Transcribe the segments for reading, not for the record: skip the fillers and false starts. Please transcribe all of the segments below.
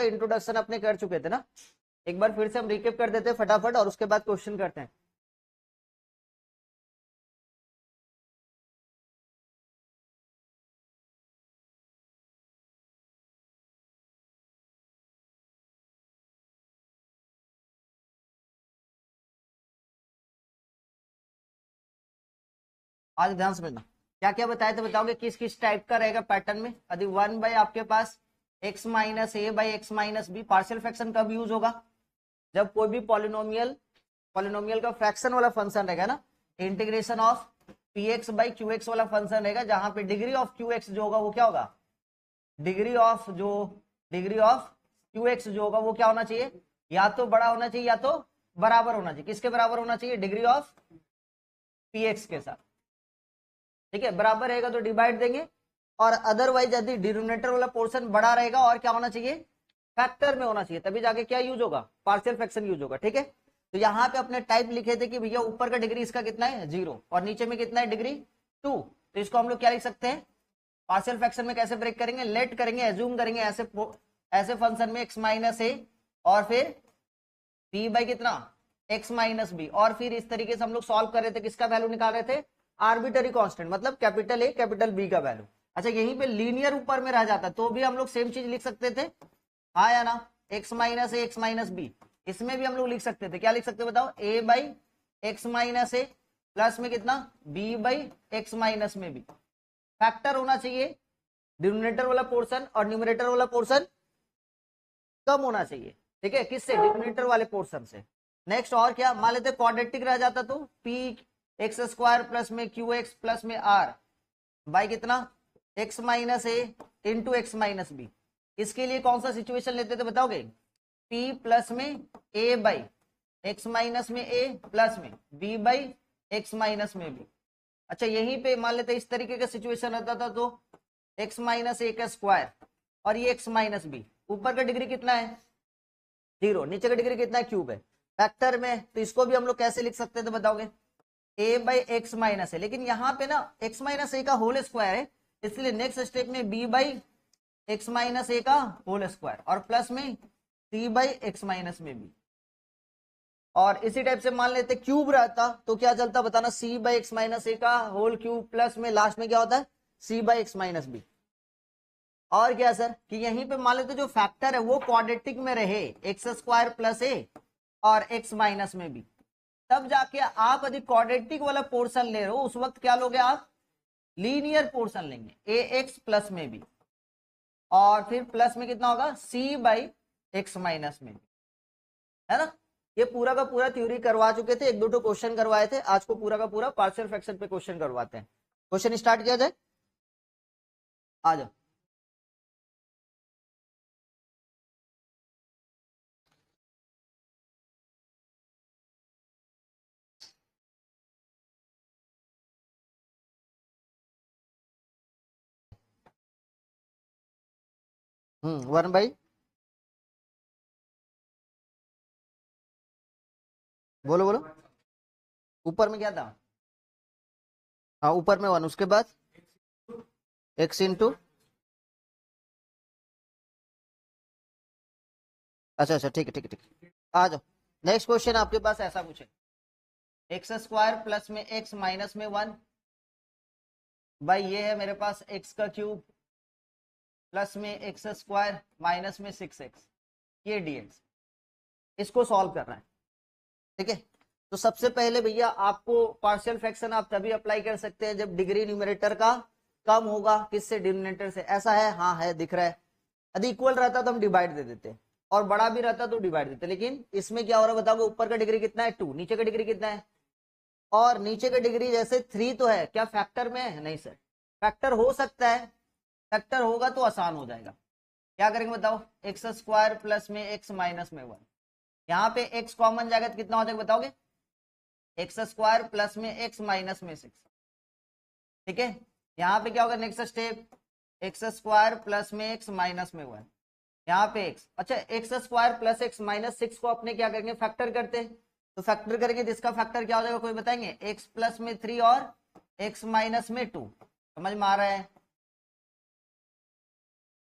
Introduction अपने कर चुके थे ना, एक बार फिर से हम रिकेप कर देते हैं फटाफट और उसके बाद क्वेश्चन करते हैं। आज ध्यान समझना क्या क्या बताए थे, बताओगे किस किस टाइप का रहेगा पैटर्न में। यदि 1 बाई आपके पास x minus a by x minus b, partial fraction कब यूज होगा, जब कोई भी पॉलिनोमियल का फ्रैक्शन वाला फंक्शन रहेगा ना, integration of P x by Q x वाला फंक्शन रहेगा, जहां पे डिग्री ऑफ क्यू एक्स जो होगा वो क्या होगा, डिग्री ऑफ क्यू एक्स जो होगा वो क्या होना चाहिए, या तो बड़ा होना चाहिए या तो बराबर होना चाहिए। किसके बराबर होना चाहिए, डिग्री ऑफ पी एक्स के साथ। ठीक है, बराबर रहेगा तो डिवाइड देंगे, और अदरवाइज यदि डिनोमिनेटर वाला पोर्शन बड़ा रहेगा और क्या होना चाहिए, फैक्टर में होना चाहिए, तभी जाके क्या यूज होगा, पार्शियल फ्रैक्शन यूज होगा। ठीक है, तो यहाँ पे अपने टाइप लिखे थे कि भैया ऊपर का डिग्री इसका कितना है 0 और नीचे में कितना है डिग्री 2, तो इसको हम लोग क्या लिख सकते हैं, पार्शियल फ्रैक्शन में कैसे ब्रेक करेंगे, लेट करेंगे, एज्यूम करेंगे ऐसे फंक्शन में x माइनस ए और फिर p बाई कितना x माइनस बी, और फिर इस तरीके से हम लोग सॉल्व कर रहे थे, किसका वैल्यू निकाल रहे थे, आर्बिटरी कांस्टेंट, मतलब कैपिटल ए कैपिटल बी का वैल्यू। अच्छा यहीं पे लीनियर ऊपर में रह जाता तो भी हम लोग सेम चीज लिख सकते थे, हाँ या ना, x माइनस ए एक्स माइनस बी, इसमें भी हम लोग लिख सकते थे, क्या लिख सकते बताओ, a by x minus A plus में कितना b बाई एक्स माइनस में बी, फैक्टर होना चाहिए, डिनोमिनेटर वाला पोर्शन और न्यूमरेटर वाला पोर्शन कम होना चाहिए। ठीक है, किससे, डिनोमिनेटर वाले पोर्शन से। नेक्स्ट और क्या, मान लेते क्वाड्रेटिक रह जाता तो p एक्स स्क्वायर प्लस में क्यू एक्स प्लस में r बाई कितना x माइनस ए इंटू एक्स माइनस बी। इसके लिए कौन सा सिचुएशन लेते थे बताओगे, p प्लस में a बाई एक्स माइनस में a प्लस में b बाई एक्स माइनस में b। अच्छा यहीं पे मान लेते इस तरीके का सिचुएशन रहता था तो x माइनस ए का स्क्वायर और ये x माइनस बी, ऊपर का डिग्री कितना है 0, नीचे का डिग्री कितना है क्यूब है, फैक्टर में, तो इसको भी हम लोग कैसे लिख सकते थे बताओगे, a बाई एक्स माइनस है, लेकिन यहाँ पे ना x माइनस ए का होल स्क्वायर है, इसलिए नेक्स्ट स्टेप में b by x minus a का होल स्क्वायर और प्लस में c बाई एक्स माइनस में b। और इसी टाइप से मान लेते क्यूब रहता तो क्या चलता बताना, c by x minus a का होल क्यूब प्लस में लास्ट में क्या होता है c by x minus b. और क्या सर कि यहीं पे मान लेते जो फैक्टर है वो क्वाड्रेटिक में रहे, एक्स स्क्वायर प्लस ए और एक्स माइनस में बी, तब जाके आप यदि क्वाड्रेटिक वाला पोर्शन ले रहे हो उस वक्त क्या लोगे आप, लीनियर पोर्शन लेंगे, ए एक्स प्लस में बी और फिर प्लस में कितना होगा c बाई एक्स माइनस में, है ना। ये पूरा का पूरा थ्योरी करवा चुके थे, एक दो तो क्वेश्चन करवाए थे, आज को पूरा का पूरा पार्शियल फ्रैक्शन पे क्वेश्चन करवाते हैं। क्वेश्चन स्टार्ट किया जाए, आ जाओ। वन बाई, बोलो बोलो, ऊपर में क्या था, हाँ ऊपर में 1, उसके बाद x इंटू, अच्छा अच्छा ठीक है ठीक है ठीक है, आ जाओ। नेक्स्ट क्वेश्चन आपके पास ऐसा पूछे, एक्स स्क्वायर प्लस में एक्स माइनस में 1 बाई ये है मेरे पास एक्स का क्यूब प्लस में एक्स स्क्वायर माइनस में 6x ये dx, इसको सॉल्व करना है। ठीक है, तो सबसे पहले भैया आपको पार्शियल फ्रैक्शन आप तभी अप्लाई कर सकते हैं जब डिग्री न्यूमरेटर का कम होगा किससे, डिनोमिनेटर से। ऐसा है, हाँ है, दिख रहा है। यदि इक्वल रहता तो हम डिवाइड दे देते और बड़ा भी रहता तो डिवाइड देते, लेकिन इसमें क्या हो रहा है बताओगे, ऊपर का डिग्री कितना है 2, नीचे का डिग्री कितना है, और नीचे का डिग्री जैसे 3 तो है, क्या फैक्टर में है, नहीं सर, फैक्टर हो सकता है, फैक्टर होगा तो आसान हो जाएगा। क्या करेंगे बताओ, एक्स स्क्वायर प्लस में एक्स माइनस में 1, यहाँ पे x कॉमन जाएगा तो कितना हो जाएगा बताओगे, एक्स स्क्वायर प्लस में एक्स माइनस में 6। ठीक है, यहाँ पे क्या होगा next step, x square plus में एक्स माइनस में 1, यहाँ पे x, अच्छा x square plus x minus 6 को अपने क्या करेंगे फैक्टर करते हैं, तो फैक्टर करेंगे तो इसका फैक्टर क्या हो जाएगा कोई बताएंगे, x प्लस में 3 और x माइनस में 2, समझ में आ रहा है।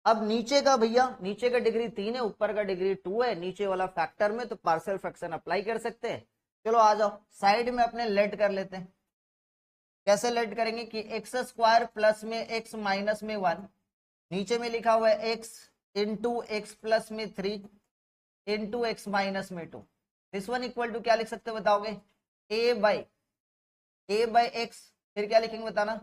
अब नीचे का भैया, नीचे का डिग्री 3 है, ऊपर का डिग्री 2 है, नीचे वाला फैक्टर में, तो पार्शियल फ्रैक्शन अप्लाई कर सकते हैं। चलो आ जाओ साइड में अपने लेट कर लेते हैं। कैसे लेट करेंगे कि एक्स स्क्वायर प्लस में एक्स माइनस में 1, नीचे में लिखा हुआ है एक्स इंटू एक्स प्लस में 3 इंटू एक्स माइनस में 2। दिस वन इक्वल टू क्या लिख सकते हो बताओगे, ए बाई एक्स, फिर क्या लिखेंगे बताना,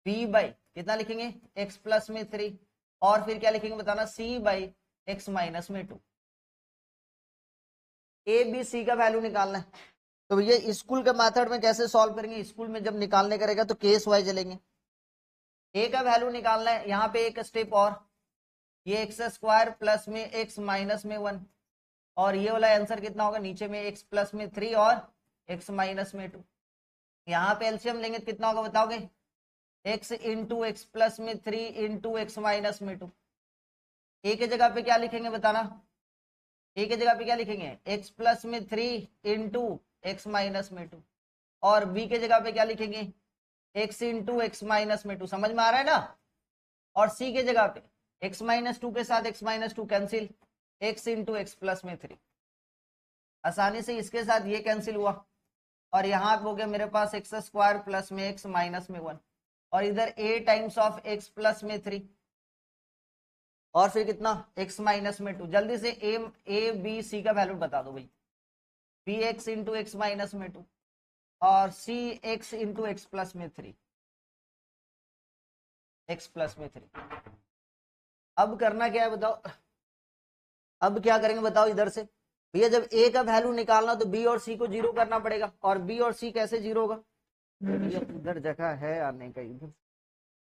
बी बाई कितना लिखेंगे एक्स प्लस में 3, और फिर क्या लिखेंगे बताना, सी बाई एक्स माइनस में 2। ए बी सी का वैल्यू निकालना है। तो ये स्कूल के मेथड में कैसे सॉल्व करेंगे, स्कूल में जब निकालने करेगा तो केस वाइज चलेंगे। ए का वैल्यू निकालना है, यहाँ पे एक स्टेप और, ये एक्स स्क्वायर प्लस में एक्स माइनस में 1, और ये वाला आंसर कितना होगा, नीचे में एक्स प्लस में 3 और एक्स माइनस में 2। यहाँ पे एलसीएम लेंगे तो कितना होगा बताओगे, एक्स इंटू एक्स प्लस में 3 इंटू एक्स माइनस में 2। ए के जगह पे क्या लिखेंगे बताना, ए के जगह पे क्या लिखेंगे, एक्स प्लस में 3 इंटू एक्स माइनस में 2, और बी के जगह पे क्या लिखेंगे, एक्स इंटू एक्स माइनस में 2। समझ में आ रहा है ना। और सी के जगह पे एक्स माइनस 2 के साथ x minus 2 cancel, x into x plus में 3, आसानी से इसके साथ ये कैंसिल हुआ, और यहाँ पे हो गया मेरे पास एक्स स्क्वायर प्लस में एक्स माइनस में 1, और इधर ए टाइम्स ऑफ एक्स प्लस में 3, और फिर कितना एक्स माइनस में 2। जल्दी से ए बी सी का वैल्यू बता दो भाई, b x into x minus में 2 और c x into x plus में 3, एक्स प्लस में 3। अब करना क्या है बताओ, अब क्या करेंगे बताओ इधर से भैया, जब ए का वैल्यू निकालना तो बी और सी को जीरो करना पड़ेगा, और बी और सी कैसे जीरो होगा, इधर जगह है आने का, इधर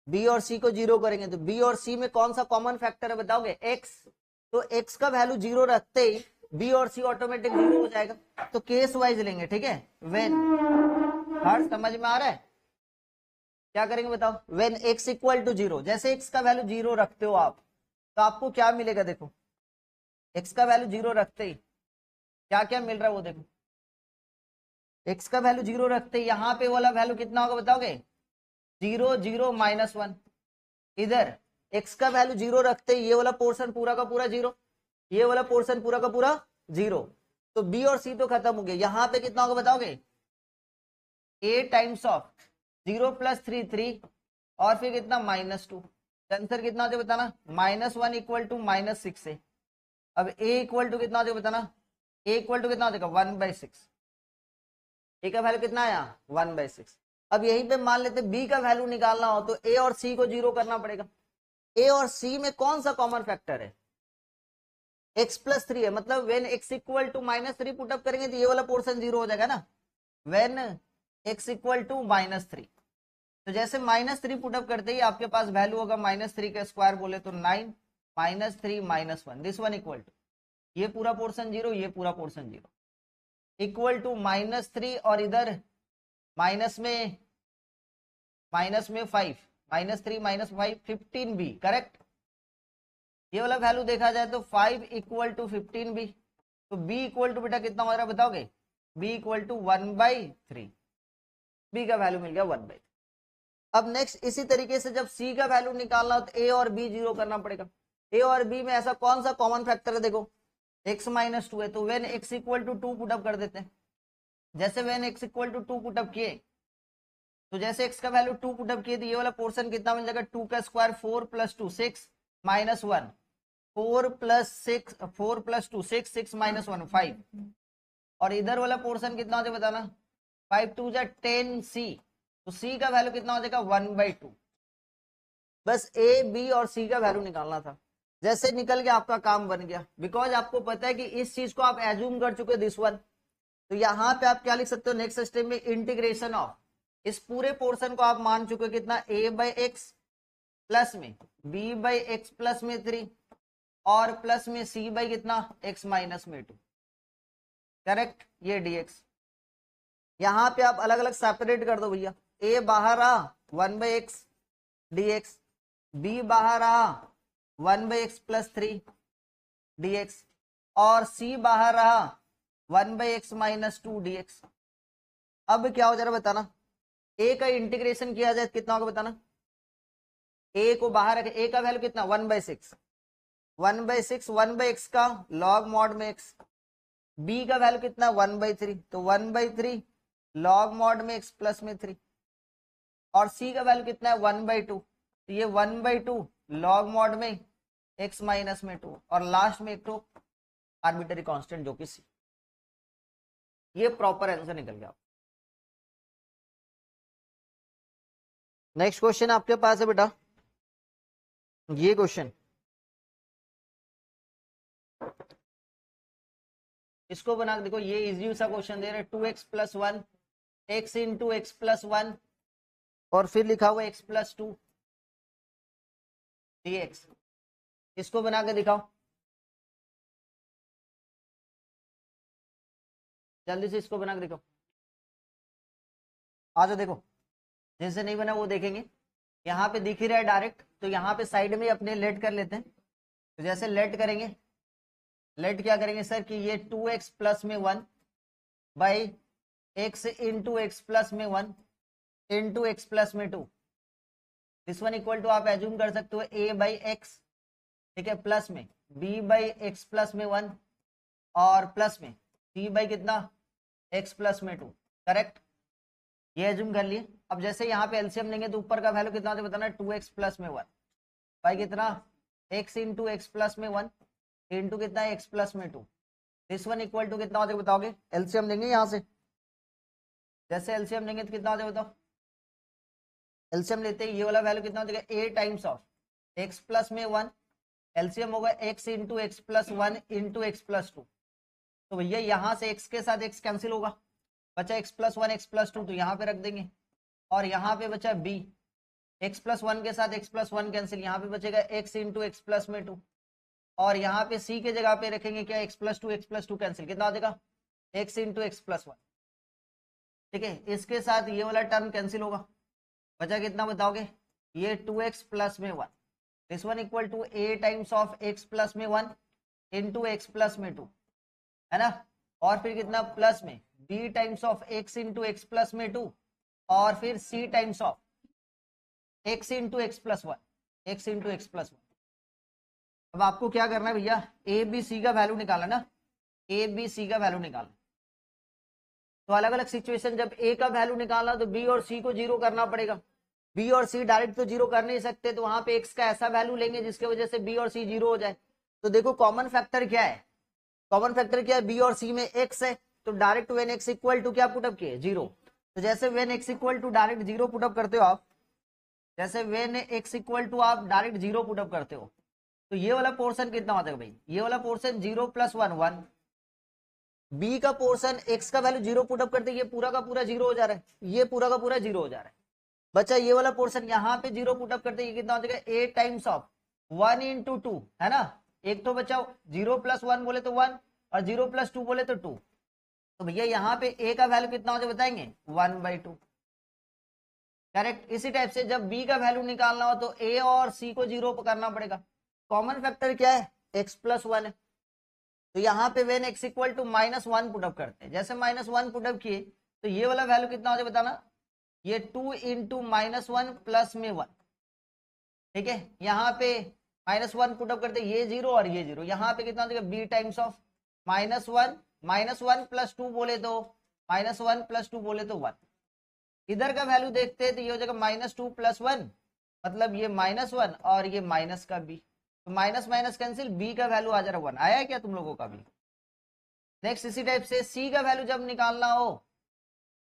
बी और सी को जीरो करेंगे तो बी और सी में कौन सा कॉमन फैक्टर है बताओगे, एक्स। तो एक्स का वैल्यू जीरो रखते ही बी और सी ऑटोमेटिक जीरो हो जाएगा। तो केस वाइज लेंगे, ठीक है, व्हेन, हर समझ में आ रहा है, क्या करेंगे बताओ, when x equal to zero, जैसे एक्स का वैल्यू जीरो रखते हो आप, तो आपको क्या मिलेगा, देखो एक्स का वैल्यू जीरो रखते ही क्या क्या मिल रहा है वो देखो, एक्स का वैल्यू जीरो रखते ही यहाँ पे वाला वैल्यू कितना होगा बताओगे, 0 0 -1। इधर एक्स का वैल्यू जीरो रखते ही ये वाला पोर्शन पूरा का पूरा जीरो, ये वाला पोर्शन पूरा का पूरा जीरो, तो बी और सी तो खत्म हो गए। यहाँ पे कितना होगा बताओगे, ए टाइम्स ऑफ 0 + 3 3, और फिर कितना -2, आंसर कितना हो जाए बताना, -1 इक्वल टू -6 है। अब ए इक्वल टू कितना हो जाएगा बताना, ए इक्वल टू कितना हो जाएगा 1/6, ए का वैल्यू कितना आया 1/6। अब यहीं पे मान लेते बी का वैल्यू निकालना हो तो ए और सी को जीरो करना पड़ेगा। ए और सी में कौन सा कॉमन फैक्टर है, x + 3 है, मतलब when x equal to -3 put up करेंगे तो ये वाला पोर्शन जीरो हो जाएगा ना, व्हेन x इक्वल टू -3। तो जैसे -3 पुटअप करते ही आपके पास वैल्यू होगा -3 का स्क्वायर बोले तो 9 -3 -1, दिस वन इक्वल टू, ये पूरा पोर्शन जीरो, ये पूरा पोर्शन जीरो, इक्वल टू -3, और इधर माइनस में 5 -3 -5 15 भी करेक्ट। ये वाला वैल्यू देखा जाए तो 5 इक्वल टू 15 भी, तो b इक्वल टू बेटा कितना हो रहा है बताओगे, b इक्वल टू 1/3, b का वैल्यू मिल गया 1/3। अब नेक्स्ट इसी तरीके से जब c का वैल्यू निकालना हो तो a और b जीरो करना पड़ेगा। a और b में ऐसा कौन सा कॉमन फैक्टर है, देखो x -2 है, तो when x equal to 2 put up कर देते हैं। जैसे when x equal to 2 put up किए, तो जैसे x का वैल्यू 2 पुटअप किए तो ये वाला पोर्शन कितना मिल जाएगा, 2 का स्क्वायर 4 + 2 6 -1, 4 + 2 6 6 -1 5, और इधर वाला पोर्शन कितना हो जाए बताना, 5 2 जा 10c, तो c का वैल्यू कितना हो जाएगा 1/2। बस a b और c का वैल्यू निकालना था, जैसे निकल गया आपका काम बन गया, बिकॉज आपको पता है कि इस चीज को आप एज्यूम कर चुके दिस वन। तो यहाँ पे आप क्या लिख सकते हो, नेक्स्ट स्टेप में इंटीग्रेशन ऑफ इस पूरे पोर्शन को आप मान चुके हो कितना, a/x प्लस में b/x प्लस में 3 और प्लस में c/ कितना x माइनस में 2, करेक्ट, ये dx। यहाँ पे आप अलग अलग सेपरेट कर दो भैया, a बाहर आ 1/x dx, b बाहर आ 1/x + 3 dx, और c बाहर रहा 1/x - 2 dx। अब क्या हो जा रहा है बताना, a का इंटीग्रेशन किया जाए कितना होगा बताना, ए को बाहर रखे, ए का वैल्यू कितना 1/6, 1/6 1/x का लॉग मॉड में x, b का वैल्यू कितना 1/3, तो 1/3 लॉग मॉड में x प्लस में 3, और c का वैल्यू कितना है 1/2, तो ये 1/2 लॉग मॉड में x माइनस में 2, और लास्ट में एक तो आर्बिट्ररी कांस्टेंट जो कि c। ये प्रॉपर आंसर निकल गया। नेक्स्ट क्वेश्चन आपके पास है बेटा, ये क्वेश्चन, इसको बना के देखो, ये इजी सा क्वेश्चन दे रहे 2x + 1 x into x plus 1 और फिर लिखा हुआ x + 2 dx। इसको बना के दिखाओ जल्दी से, इसको बना के दिखाओ। आ जाओ देखो, जिनसे नहीं बना वो देखेंगे। यहाँ पे दिख ही रहा है डायरेक्ट, तो यहाँ पे साइड में अपने लेट कर लेते हैं। तो जैसे लेट करेंगे, लेट क्या करेंगे सर कि ये 2x प्लस में 1 by x into x plus में 1 इंटू एक्स प्लस में 2, दिस वन इक्वल टू आप एज्यूम कर सकते हो a बाई एक्स, ठीक है, प्लस में b बाई एक्स प्लस में 1 और प्लस में c बाई कितना x प्लस में 2, करेक्ट, ये एज्यूम कर लिए। अब जैसे यहाँ पे एलसीएम लेंगे तो ऊपर का वैल्यू कितना होता है बताना, 2x प्लस में 1 बाई कितना x इंटू एक्स प्लस में 1 इंटू कितना है x प्लस में 2, दिस वन इक्वल टू कितना होता है बताओगे। एलसीएम लेंगे यहाँ से, जैसे एलसीएम लेंगे तो कितना होता है बताओ। एलसीएम लेते हैं, ये वाला वैल्यू कितना हो जाएगा a times of x plus में 1, एलसीएम होगा x into x plus 1 into x plus 2। तो भैया यहाँ से x के साथ x कैंसिल होगा, बचा x प्लस 1 x प्लस 2, तो यहाँ पे रख देंगे। और यहाँ पे बचा b, x प्लस 1 के साथ x प्लस 1 कैंसिल, यहाँ पे बचेगा x इंटू एक्स प्लस में 2, और यहाँ पे c के जगह पे रखेंगे क्या x प्लस 2 कैंसिल, कितना आ जाएगा x इंटू एक्स प्लस 1, ठीक है। इसके साथ ये वाला टर्म कैंसिल होगा, बचा कितना बताओगे, ये 2x प्लस में 1, this one equal to a times of x plus में 1 इंटू एक्स प्लस में 2, है ना। और फिर कितना प्लस में b times of x into x plus में 2, और फिर c times of x into x plus 1, x into x plus 1। अब आपको क्या करना है भैया, a b c का वैल्यू निकाला ना, a b c का वैल्यू निकाला। तो अलग अलग सिचुएशन, जब a का वैल्यू निकालना तो b और c को जीरो करना पड़ेगा। b और c डायरेक्ट तो जीरो कर नहीं सकते, तो वहां पे x का ऐसा वैल्यू लेंगे जिसकी वजह से b और c जीरो हो जाए। तो देखो कॉमन फैक्टर क्या है, कॉमन फैक्टर क्या है, b और c में x है, तो direct when x equal to क्या पुटअप किए, जीरो। तो जैसे when x equal to direct zero put up करते हो आप, जैसे व्हेन x इक्वल टू आप डायरेक्ट जीरो पुटअप करते हो, तो ये वाला पोर्शन कितना होता है भाई, ये वाला पोर्शन 0 + 1 1, b का पोर्शन x का वैल्यू जीरो पुटअप करते ये पूरा का पूरा जीरो हो जा रहा है, ये पूरा का पूरा जीरो हो जा रहा है। बच्चा ये वाला पोर्शन यहाँ पे जीरो पुटअप करते ये कितना हो जाएगा, a टाइम्स ऑफ 1 इंटू 2, है ना। एक तो बच्चा 0 + 1 बोले तो 1 और 0 + 2 बोले तो 2, तो भैया यहाँ पे a का वैल्यू कितना हो जाए बताएंगे 1/2, करेक्ट। इसी टाइप से जब b का वैल्यू निकालना हो तो a और c को जीरो करना पड़ेगा। कॉमन फैक्टर क्या है, x प्लस 1 है, तो यहाँ पे when x equal to -1 put up करते हैं, जैसे -1 पुटअप किए तो ये वाला वैल्यू कितना हो जाए बताना, ये 2 इंटू -1 प्लस में 1, ठीक है। यहाँ पे -1 पुटअप करते ये जीरो और ये जीरो, यहाँ पे कितना हो जाएगा b टाइम्स ऑफ -1 + 2 बोले तो -1 + 2 बोले तो 1। इधर का वैल्यू देखते हैं तो ये हो जाएगा -2 + 1, मतलब ये -1 और ये माइनस का b, तो माइनस माइनस कैंसिल, b का वैल्यू आ जा रहा 1। आया है क्या तुम लोगों का भी। नेक्स्ट इसी टाइप से c का वैल्यू जब निकालना हो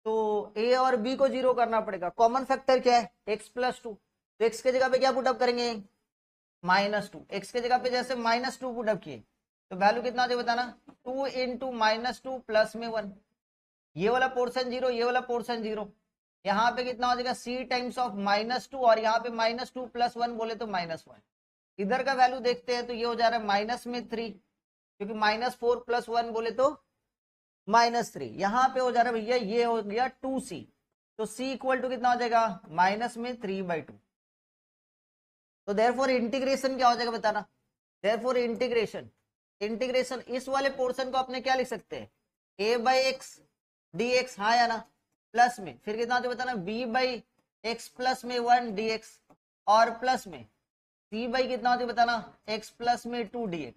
तो a और b को जीरो करना पड़ेगा। कॉमन फैक्टर क्या है, x + 2, तो x के जगह पे क्या पुटअप करेंगे -2, x के जगह पे जैसे -2 पुटअप किए तो वैल्यू कितना आ जाए बताना, 2 इंटू -2 प्लस में 1, ये वाला पोर्शन जीरो, ये वाला पोर्शन जीरो, यहाँ पे कितना हो जाएगा c टाइम्स ऑफ -2 और यहाँ पे -2 + 1 बोले तो -1। इधर का वैल्यू देखते हैं तो ये हो जा रहा है माइनस में 3, क्योंकि -4 + 1 बोले तो -3, यहाँ पे हो जा रहा है भैया ये हो गया 2c, तो c इक्वल टू कितना हो जाएगा -3/2। तो देयरफॉर इंटीग्रेशन क्या हो जाएगा बताना, देयरफॉर इंटीग्रेशन इस वाले पोर्शन को अपने क्या लिख सकते हैं, a/x dx, हाँ या ना, प्लस में फिर कितना हो जाएगा बताना b/x प्लस में 1 dx, और प्लस में c बाई कितना होता है बताना, x प्लस में 2 dx।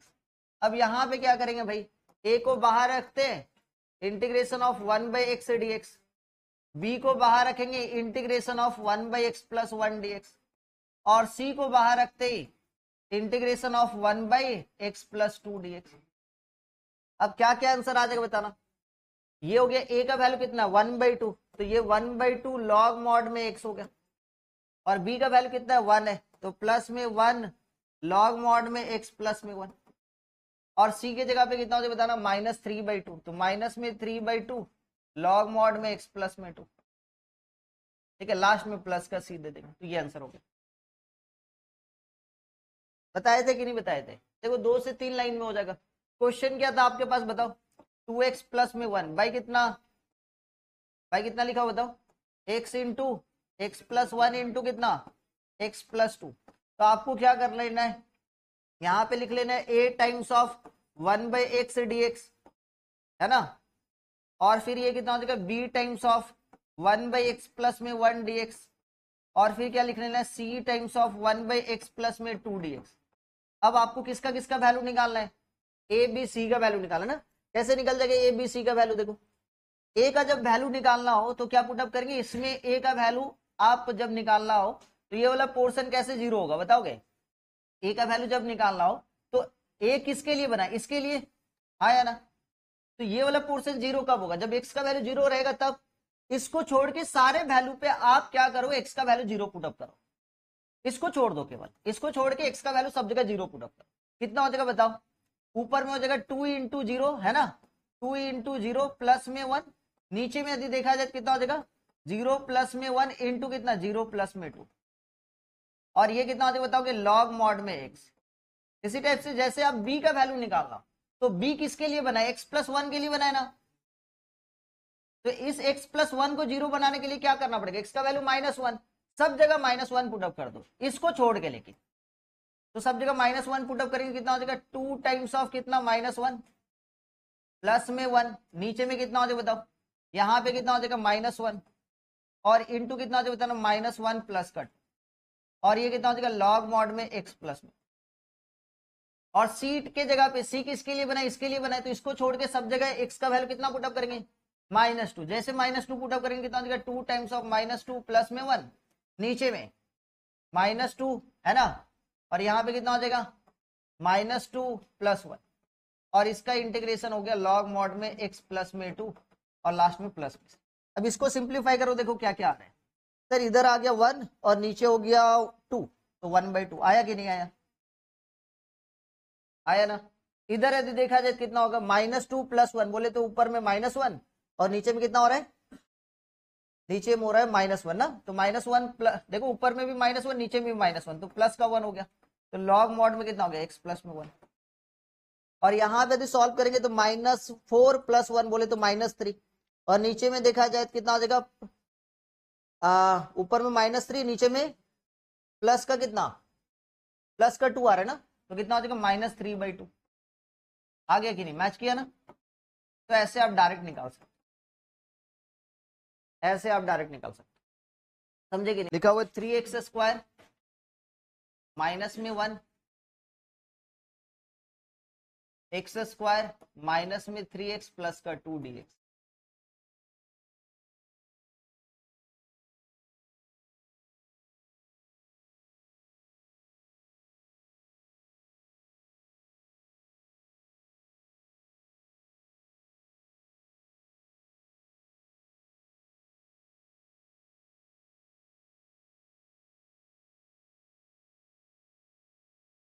अब यहाँ पे क्या करेंगे भाई, a को बाहर रखते हैं, integration of 1 by X dx, b को बाहर रखेंगे, integration of 1 by X plus 1 dx, और c को बाहर रखते ही integration of 1 by X plus 2 dx। अब क्या क्या आंसर आ जाएगा बताना, ये हो गया a का वैल्यू कितना 1/2, तो ये 1/2 लॉग मॉड में x हो गया, और b का वैल्यू कितना है 1 है, तो प्लस में 1 लॉग मॉड में x प्लस में 1, और c के जगह पे कितना हो जाए बताना -3/2, तो माइनस में 3/2 लॉग मॉड में x प्लस में 2। ठीक है, लास्ट में प्लस का c दे देंगे, तो ये आंसर हो गया। बताए थे कि नहीं बताए थे, देखो 2 से 3 लाइन में हो जाएगा। क्वेश्चन क्या था आपके पास बताओ, 2x प्लस में 1 बाई कितना, बाई कितना लिखा हो बताओ, x into x plus 1 into कितना x प्लस 2। तो आपको क्या कर लेना है, यहाँ पे लिख लेना है a times of 1 by X dx, है ना, और फिर ये कितना हो जाएगा b times of 1 by X plus में 1 dx, और फिर क्या लिख लेना है c times of 1 by X plus में 2 dx। अब आपको किसका किसका वैल्यू निकालना है, ए बी सी का वैल्यू निकालना ना। कैसे निकल जाएगा ए बी सी का वैल्यू, देखो ए का जब वैल्यू निकालना हो तो क्या पुटअप करेंगे, इसमें ए का वैल्यू आप जब निकालना हो तो ये वाला पोर्शन कैसे जीरो होगा बताओगे, ए का वैल्यू जब निकालना हो तो ए किसके लिए बना, इसके लिए, आया ना, तो ये वाला पोर्शन जीरो कब होगा, जब एक्स का वैल्यू जीरो रहेगा तब। इसको छोड़ के सारे वैल्यू पे आप क्या करो, एक्स का वैल्यू जीरो पुटअप करो, इसको छोड़ दो, केवल इसको छोड़ के एक्स का वैल्यू सब जगह जीरो पुटअप करो, कितना हो जाएगा बताओ, ऊपर में हो जाएगा 2 इंटू जीरो, है ना, 2 इंटू जीरो प्लस में 1, नीचे में यदि देखा जाए कितना हो जाएगा 0 प्लस में 1 इंटू कितना 0 प्लस में 2, और ये कितना हो जाएगा बताओगे लॉग मॉड में x। इसी टाइप से जैसे आप b का वैल्यू निकालना, तो b किसके लिए बना है, x प्लस 1 के लिए बनाए ना, तो इस x प्लस 1 को जीरो बनाने के लिए क्या करना पड़ेगा, x का वैल्यू -1, सब जगह -1 पुटअप कर दो, इसको छोड़ के, लेकिन तो सब जगह -1 पुटअप करेंगे, कितना हो जाएगा 2 टाइम्स ऑफ कितना -1 प्लस में 1, नीचे में कितना हो जाएगा बताओ, यहाँ पे कितना हो जाएगा -1, और इंटू कितना हो जाएगा बताना -1 प्लस कट, और ये कितना हो जाएगा लॉग मॉड में x प्लस में, और सीट के जगह पे सी किसके लिए बनाए, इसके लिए बनाए, तो इसको छोड़ के सब जगह x का वैल्यू कितना पुटअप करेंगे -2, जैसे -2 पुटअप करेंगे कितना हो जाएगा 2 टाइम्स ऑफ -2 प्लस में 1, नीचे में -2, है ना, और यहाँ पे कितना हो जाएगा -2 प्लस 1, और इसका इंटीग्रेशन हो गया लॉग मॉड में x प्लस में 2, और लास्ट में प्लस। अब इसको सिंप्लीफाई करो, देखो क्या क्या आ रहा है, सर इधर आ गया 1 और नीचे हो गया 2, तो 1/2 आया कि नहीं आया, आया ना। इधर यदि देखा जाए कितना होगा -2 प्लस 1, बोले तो ऊपर में -1 और नीचे में कितना हो रहा है, नीचे में हो रहा है -1 ना, तो -1 प्लस, देखो ऊपर में भी -1 नीचे में भी -1, तो प्लस का 1 हो गया, तो लॉग मॉड में कितना हो गया x प्लस में 1, और यहाँ पे यदि सॉल्व करेंगे तो -4 प्लस 1 बोले तो -3, और नीचे में देखा जाए तो कितना हो जाएगा, ऊपर में -3 नीचे में प्लस का कितना, प्लस का 2 आ रहा है ना, तो कितना हो जाएगा -3/2, आ गया कि नहीं, मैच किया ना। तो ऐसे आप डायरेक्ट निकाल सकते, ऐसे आप डायरेक्ट निकाल सकते, समझे कि नहीं। लिखा हुआ 3x² माइनस में 1 x² माइनस में 3x प्लस का 2 dx।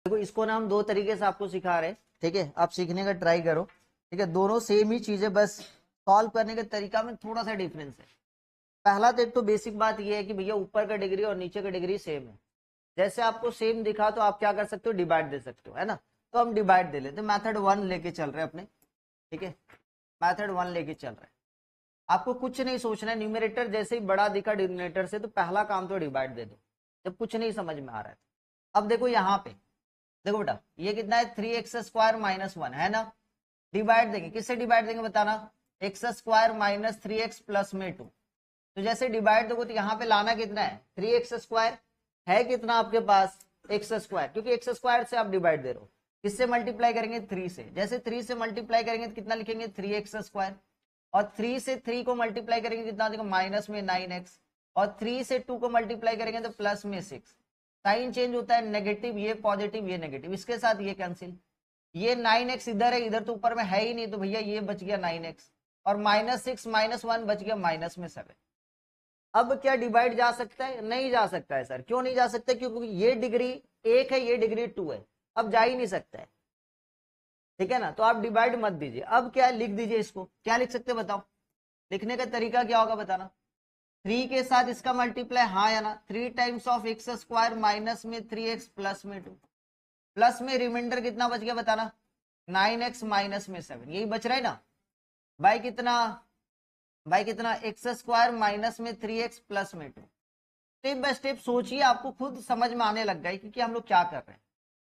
देखो इसको ना हम दो तरीके से आपको सिखा रहे हैं, ठीक है, आप सीखने का ट्राई करो, ठीक है, दोनों सेम ही चीजें, बस सॉल्व करने के तरीका में थोड़ा सा डिफरेंस है। पहला तो एक तो बेसिक बात ये है कि भैया ऊपर का डिग्री और नीचे का डिग्री सेम है, जैसे आपको सेम दिखा तो आप क्या कर सकते हो, डिवाइड दे सकते हो, है ना, तो हम डिवाइड दे लेते, मेथड 1 लेके चल रहे हैं अपने, ठीक है, मेथड 1 लेके चल रहे हैं। आपको कुछ नहीं सोचना है, न्यूमरेटर जैसे ही बड़ा दिखा डिनोमिनेटर से तो पहला काम तो डिवाइड दे दो, जब कुछ नहीं समझ में आ रहा है। अब देखो यहाँ पे देखो बेटा, ये कितना है 3x² माइनस 1, है ना, डिवाइड देंगे, किससे डिवाइड देंगे बताना, x² माइनस 3x प्लस में 2, तो जैसे डिवाइड दोगे तो यहाँ पे लाना कितना है 3x², है कितना आपके पास एक्स स्क्वायर, क्योंकि एक्स स्क्वायर से आप डिवाइड दे रहे हो, किससे मल्टीप्लाई करेंगे 3 से, जैसे 3 से मल्टीप्लाई करेंगे तो कितना लिखेंगे 3x स्क्वायर, और 3 से 3 को मल्टीप्लाई करेंगे कितना देखो माइनस में 9x, और 3 से 2 को मल्टीप्लाई करेंगे तो प्लस में 6, साइन चेंज होता है, नेगेटिव ये पॉजिटिव ये नेगेटिव, इसके साथ ये कैंसिल, ये 9x इधर है, इधर तो ऊपर में है ही नहीं, तो भैया ये बच गया 9x, और -6 -1 बच गया माइनस में 7। अब क्या डिवाइड जा सकता है, नहीं जा सकता है सर, क्यों नहीं जा सकता, क्योंकि ये डिग्री 1 है ये डिग्री 2 है, अब जा ही नहीं सकता है, ठीक है ना, तो आप डिवाइड मत दीजिए। अब क्या लिख दीजिए, इसको क्या लिख सकते हैं बताओ, लिखने का तरीका क्या होगा बताना, 3 के साथ इसका मल्टीप्लाई, हाँ या ना, 3 times of x square minus में 3x प्लस में 2, प्लस में रिमाइंडर कितना बच गया बताना 9x माइनस में 7, यही बच रहा है ना, बाई कितना एक्स स्क्वायर माइनस में 3x प्लस में 2। स्टेप बाय स्टेप सोचिए, आपको खुद समझ में आने लग गई कि हम लोग क्या कर रहे हैं।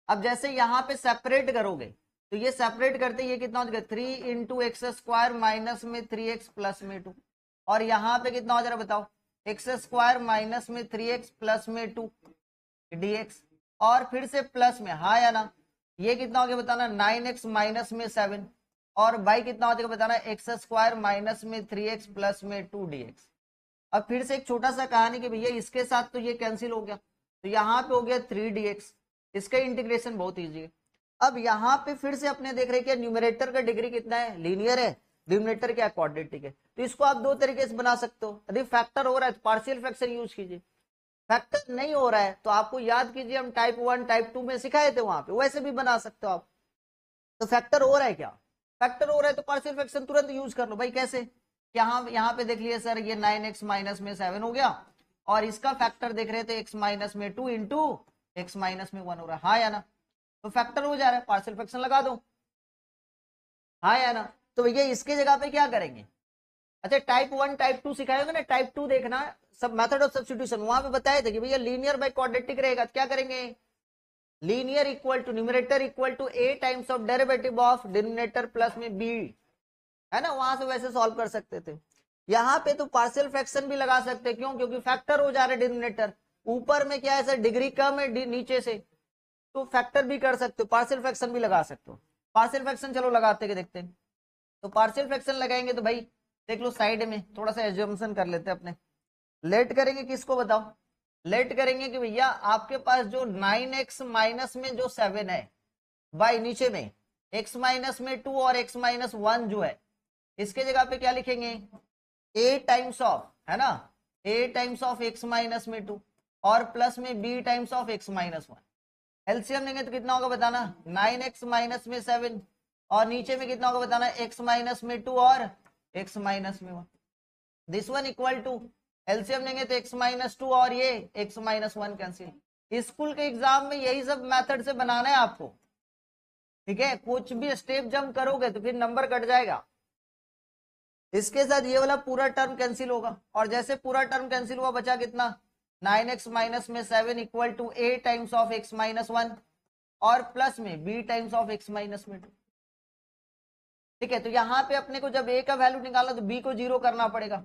अब जैसे यहाँ पे सेपरेट करोगे तो ये सेपरेट करते ये कितना हो जाएगा 3 इंटू एक्स स्क्वायर माइनस में 3x प्लस में 2, और यहाँ पे कितना हो जा रहा है बताओ एक्स स्क्वायर माइनस में 3x प्लस में 2 dx, और फिर से प्लस में, हाँ या ना, ये कितना हो गया बताना 9x माइनस में 7, और बाई कितना हो जाएगा बताना एक्स स्क्वायर माइनस में 3x प्लस में 2 dx। अब फिर से एक छोटा सा कहानी कि भैया इसके साथ तो ये कैंसिल हो गया, तो यहाँ पे हो गया 3 dx, इसका इंटीग्रेशन बहुत ईजी है। अब यहाँ पे फिर से अपने देख रहे हैं कि न्यूमरेटर का डिग्री कितना है, लीनियर है, डिनोमिनेटर क्या क्वाड्रेटिक है, तो इसको आप दो तरीके से बना सकते हो, यदि फैक्टर हो रहा है तो पार्शियल फ्रैक्शन यूज कीजिए, फैक्टर नहीं हो रहा है तो आपको याद कीजिए हम टाइप 1 टाइप 2 में सिखाए थे, वहां पे वैसे भी बना सकते हो आप। तो फैक्टर हो रहा है क्या, फैक्टर हो रहा है तो पार्शियल फ्रैक्शन तुरंत यूज कर लो भाई, कैसे, यहाँ पे देख लिए सर ये 9x माइनस में 7 हो गया, और इसका फैक्टर देख रहे थे x माइनस में 2 इंटू x माइनस में 1 हो रहा है, हाँ या ना, तो फैक्टर हो जा रहा है, पार्शियल फ्रैक्शन लगा दो, हाँ या ना। तो भैया इसके जगह पे क्या करेंगे, अच्छा टाइप 1 टाइप 2 सिखाए होंगे ना, टाइप 2 देखना सब मेथड ऑफ सब्स्टिट्यूशन, वहां पे बताए थे कि भैया लीनियर बाय क्वाड्रेटिक रहेगा, तो क्या करेंगे linear equal to numerator equal to a times of derivative of denominator plus में b, है ना, वहां से वैसे सॉल्व कर सकते थे। यहाँ पे तो पार्शियल फ्रैक्शन भी लगा सकते, क्यों, क्योंकि फैक्टर हो जा रहा है डिनोमिनेटर, ऊपर में क्या है सर डिग्री कम है नीचे से, तो फैक्टर भी कर सकते हो, पार्शियल फ्रैक्शन भी लगा सकते हो। पार्शियल फ्रैक्शन चलो लगाते हैं, देखते हैं, तो पार्शियल फ्रैक्शन लगाएंगे तो भाई देख लो साइड में थोड़ा सा एज्यूम्शन कर लेते हैं अपने, लेट करेंगे किसको बताओ, लेट करेंगे कि भैया आपके पास जो 9x माइनस में जो 7 है, बाई नीचे में x माइनस में 2 और x माइनस 1 जो है, इसके जगह पे क्या लिखेंगे a टाइम्स ऑफ, है ना, a times of x minus में 2 और प्लस में b times of x minus 1, LCM लेंगे तो कितना होगा बताना 9x माइनस में 7, और नीचे में कितना होगा बताना x माइनस में 2 और x माइनस में 1, this one equal to LCM लेंगे तो x माइनस 2 और ये x माइनस 1 कैंसिल। स्कूल के एग्जाम में यही सब मेथड से बनाना है आपको, ठीक है, कुछ भी स्टेप जंप करोगे तो फिर नंबर कट जाएगा। इसके साथ ये वाला पूरा टर्म कैंसिल होगा, और जैसे पूरा टर्म कैंसिल हुआ बचा कितना 9x माइनस में 7 equal to a times of x minus 1 और प्लस में b times of x minus में 2, ठीक है। तो यहाँ पे अपने को जब a का वैल्यू निकालना तो b को 0 करना पड़ेगा,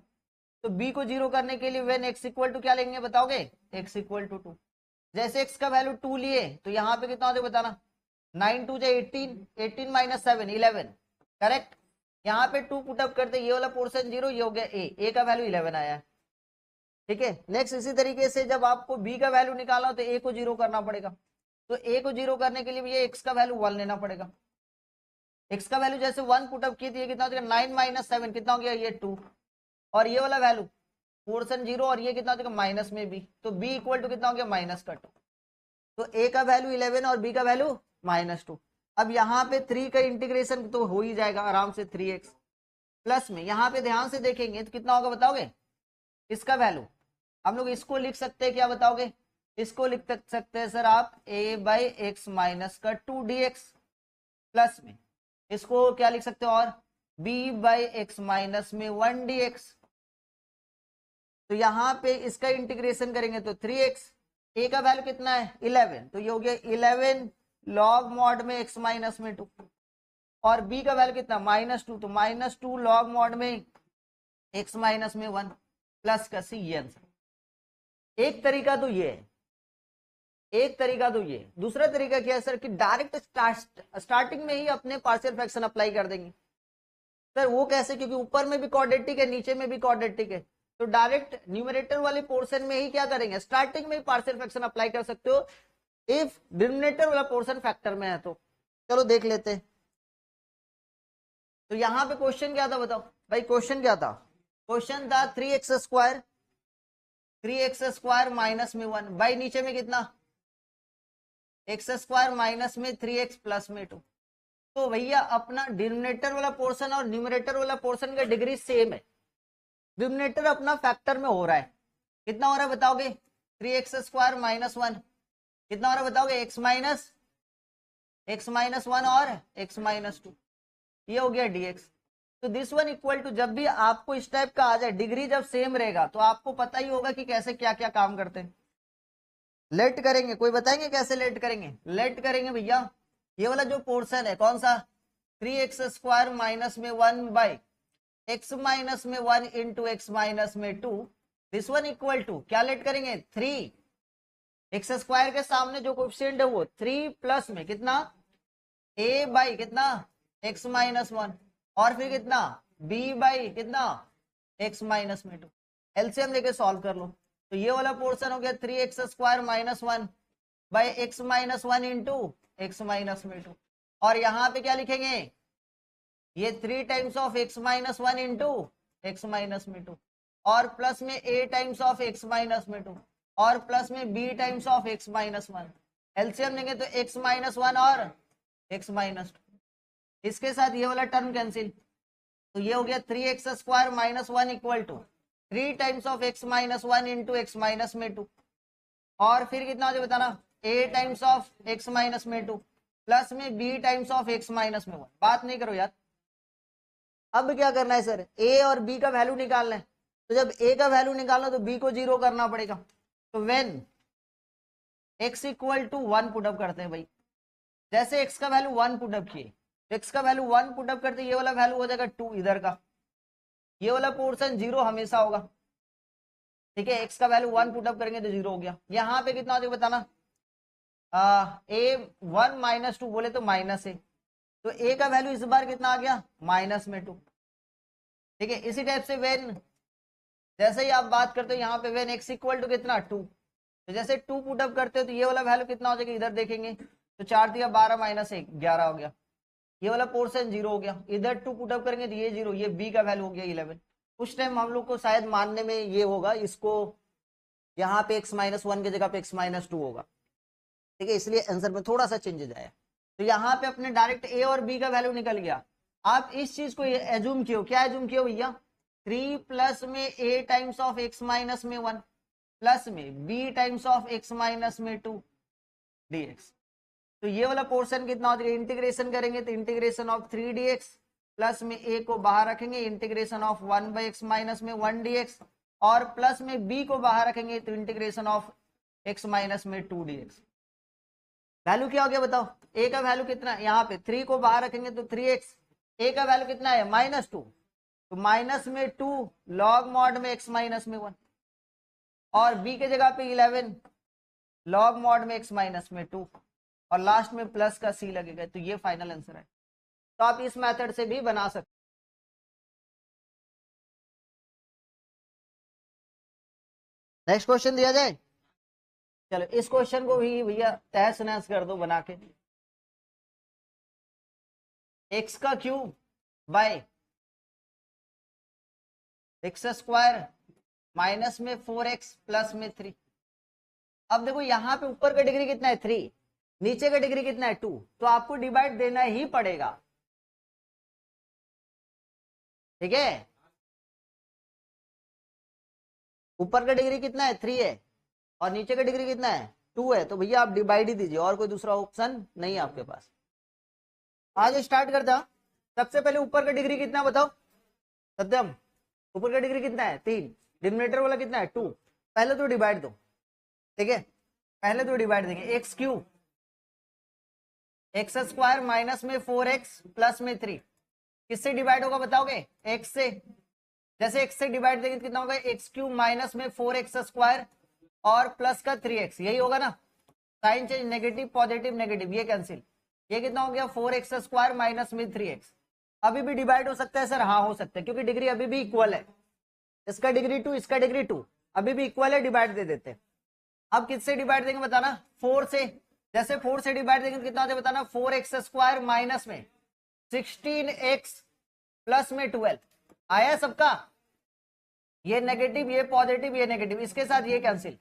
तो b को 0 करने के लिए व्हेन x इक्वल टू क्या लेंगे बताओगे x इक्वल टू 2, जैसे x का वैल्यू 2 लिए तो यहाँ पे कितना होता है बताना 9 2 18, 18 माइनस 7 11, करेक्ट, यहाँ पे 2 पुटअप करते ये वाला पोर्शन 0, ये हो गया a का वैल्यू 11 आया है, ठीक है। नेक्स्ट इसी तरीके से जब आपको b का वैल्यू निकालना हो तो a को 0 करना पड़ेगा, तो a को 0 करने के लिए ये x का वैल्यू 1 लेना पड़ेगा, x का वैल्यू जैसे 1 पुटअप की थी कितना हो जाएगा 9 माइनस 7 कितना हो गया ये 2, और ये वाला वैल्यू पोर्शन 0 और ये कितना हो जाएगा माइनस में b, तो b इक्वल टू कितना हो गया माइनस का 2, तो a का वैल्यू 11 और b का वैल्यू माइनस 2। अब यहाँ पे 3 का इंटीग्रेशन तो हो ही जाएगा आराम से 3x, प्लस में यहाँ पे ध्यान से देखेंगे तो कितना होगा बताओगे इसका वैल्यू, हम लोग इसको लिख सकते हैं क्या बताओगे, इसको लिख सकते हैं सर आप a बाई एक्स माइनस का 2 dx, प्लस में इसको क्या लिख सकते हो और b बाई एक्स माइनस में 1 dx, तो यहाँ पे इसका इंटीग्रेशन करेंगे तो 3x, a का वैल्यू कितना है 11, तो ये हो गया 11 लॉग मॉड में x माइनस में 2, और b का वैल्यू कितना -2, तो -2 लॉग मॉड में x माइनस में 1 प्लस का c, ये आंसर। एक तरीका तो ये है, एक तरीका तो ये, दूसरा तरीका क्या है सर कि डायरेक्ट स्टार्टिंग में ही अपने पार्शियल फ्रैक्शन अप्लाई कर देंगे। सर वो कैसे, क्योंकि ऊपर में भी क्वाड्रेटिक है नीचे में भी क्वाड्रेटिक है, तो डायरेक्ट न्यूमरेटर वाले पोर्शन में ही क्या करेंगे, स्टार्टिंग में ही पार्शियल फ्रैक्शन अप्लाई कर सकते हो इफ डिनोमिनेटर वाला पोर्शन फैक्टर में है तो। चलो देख लेते हैं। तो यहाँ पे क्वेश्चन क्या था बताओ भाई, क्वेश्चन क्या था, क्वेश्चन था 3x² माइनस में 1 बाई नीचे में कितना x² माइनस में 3x प्लस में 2। तो भैया अपना डिनोमिनेटर वाला पोर्शन और न्यूमरेटर वाला पोर्शन का डिग्री सेम है। डिनोमिनेटर अपना फैक्टर में हो रहा है, कितना हो रहा है बताओगे, 3x² माइनस 1, कितना हो रहा है बताओगे, x माइनस 1 और x माइनस 2, ये हो गया dx। तो दिस वन इक्वल टू, जब भी आपको इस टाइप का आ जाए, डिग्री जब सेम रहेगा तो आपको पता ही होगा कि कैसे क्या क्या काम करते हैं। लेट करेंगे, कोई बताएंगे कैसे लेट करेंगे, लेट करेंगे भैया ये वाला जो पोर्शन है कौन सा, 3x² माइनस में 1 बाई x माइनस में 1 इंटू x माइनस में 2, दिस वन इक्वल टू क्या लेट करेंगे, 3x² के सामने जो कोएफिशिएंट है वो 3 प्लस में कितना a बाई कितना x माइनस 1 और फिर कितना b बाई कितना x माइनस में 2, एलसीएम लेके सॉल्व कर लो। तो ये वाला पोर्शन हो गया 3x² minus 1 by x minus 1 into x minus में 2, और यहाँ पे क्या लिखेंगे, ये 3 times of x minus 1 into x minus में 2 और प्लस में a times of x minus में 2 और प्लस में b times of x minus 1, LCM लेंगे तो x माइनस 1 और x माइनस 2, इसके साथ ये वाला टर्म कैंसिल, तो ये हो गया 3x² minus 1 equal to 3 times of x minus 1 into x minus में 2 और फिर कितना हो जाए बताना, a times of x minus में 2 प्लस में b times of x minus में 1। बात नहीं करो यार, अब क्या करना है सर, a और b का वैल्यू निकालना है, तो जब a का वैल्यू निकालना तो b को 0 करना पड़ेगा। तो when x equal to 1 put up करते हैं भाई, जैसे x का वैल्यू 1 पुटअप किए, x का वैल्यू 1 पुटअप करते ये वाला वैल्यू हो जाएगा 2 इधर का, ये वाला पोर्शन 0 हमेशा होगा, ठीक है, x का वैल्यू 1 पुटअप करेंगे तो 0 हो गया। यहाँ पे कितना हो जाएगा बताना, a1 माइनस 2 बोले तो माइनस है, तो a का वैल्यू इस बार कितना आ गया माइनस में 2, ठीक है। इसी टाइप से वेन जैसे ही आप बात करते हो यहाँ पे वेन x इक्वल टू कितना 2, तो जैसे 2 पुटअप करते हो तो ये वाला वैल्यू कितना हो जाएगा, इधर देखेंगे तो 4 दिया 12 माइनस 1 11 हो गया, ये वाला पोर्शन 0 हो गया, इधर 2 पुटअप करेंगे तो ये 0, ये b का वैल्यू हो गया 11। उस टाइम हम लोग को शायद मानने में ये होगा, इसको यहाँ पे x माइनस 1 की जगह पे x माइनस 2 होगा, ठीक है, इसलिए आंसर में थोड़ा सा चेंजेस आया। तो यहाँ पे अपने डायरेक्ट a और b का वैल्यू निकल गया। आप इस चीज को एज्यूम कियो, क्या एज्यूम कियो भैया, 3 प्लस में a times of x minus में 1 प्लस में b times of x minus में 2 dx। तो ये वाला पोर्शन कितना हो जाएगा, इंटीग्रेशन करेंगे तो इंटीग्रेशन ऑफ 3 dx प्लस में a को बाहर रखेंगे, integration of 1 by x minus में 1 dx और प्लस में b को बाहर रखेंगे तो इंटीग्रेशन ऑफ x माइनस में 2 dx। वैल्यू क्या हो गया बताओ, a का वैल्यू कितना है, यहाँ पे 3 को बाहर रखेंगे तो 3x, a का वैल्यू कितना है माइनस 2, तो माइनस में 2 लॉग मॉड में x माइनस में 1 और b के जगह पे 11 लॉग मॉड में x माइनस में 2 और लास्ट में प्लस का c लगेगा, तो ये फाइनल आंसर है। तो आप इस मेथड से भी बना सकते। नेक्स्ट क्वेश्चन दिया जाए, चलो इस क्वेश्चन को भी भैया तहस नहस कर दो बना के, x का क्यूब बाय x² माइनस में 4x प्लस में 3। अब देखो यहाँ पे ऊपर का डिग्री कितना है 3, नीचे का डिग्री कितना है 2, तो आपको डिवाइड देना ही पड़ेगा, ठीक है। ऊपर का डिग्री कितना है 3 है और नीचे का डिग्री कितना है 2 है, तो भैया आप डिवाइड ही दीजिए, और कोई दूसरा ऑप्शन नहीं है आपके पास। आज स्टार्ट करता, सबसे पहले ऊपर का डिग्री कितना बताओ सत्यम, ऊपर का डिग्री कितना है 3, डिनोमिनेटर वाला कितना है 2, पहले तो डिवाइड दो, ठीक है, पहले तो डिवाइड देंगे, x क्यूब x² माइनस में 4x प्लस में 3 किससे डिवाइड होगा बताओगे, x से, जैसे x से डिवाइड देंगे कितना होगा, x क्यूब माइनस में 4x² और प्लस का 3x, यही होगा ना, sign change, negative positive negative, ये कैंसिल, ये कितना हो गया 4x स्क्वायर माइनस में 3x। अभी भी डिवाइड हो सकता है सर, हाँ हो सकता है, क्योंकि डिग्री अभी भी इक्वल है, इसका डिग्री 2 इसका डिग्री 2 अभी भी इक्वल है, डिवाइड दे देते हैं। अब किससे डिवाइड देंगे बताना, 4 से। जैसे 4 से डिवाइड देंगे तो कितना होता है बताना, 4x स्क्वायर माइनस में 16x प्लस में 12 आया सबका, ये नेगेटिव ये पॉजिटिव ये नेगेटिव, इसके साथ ये कैंसिल,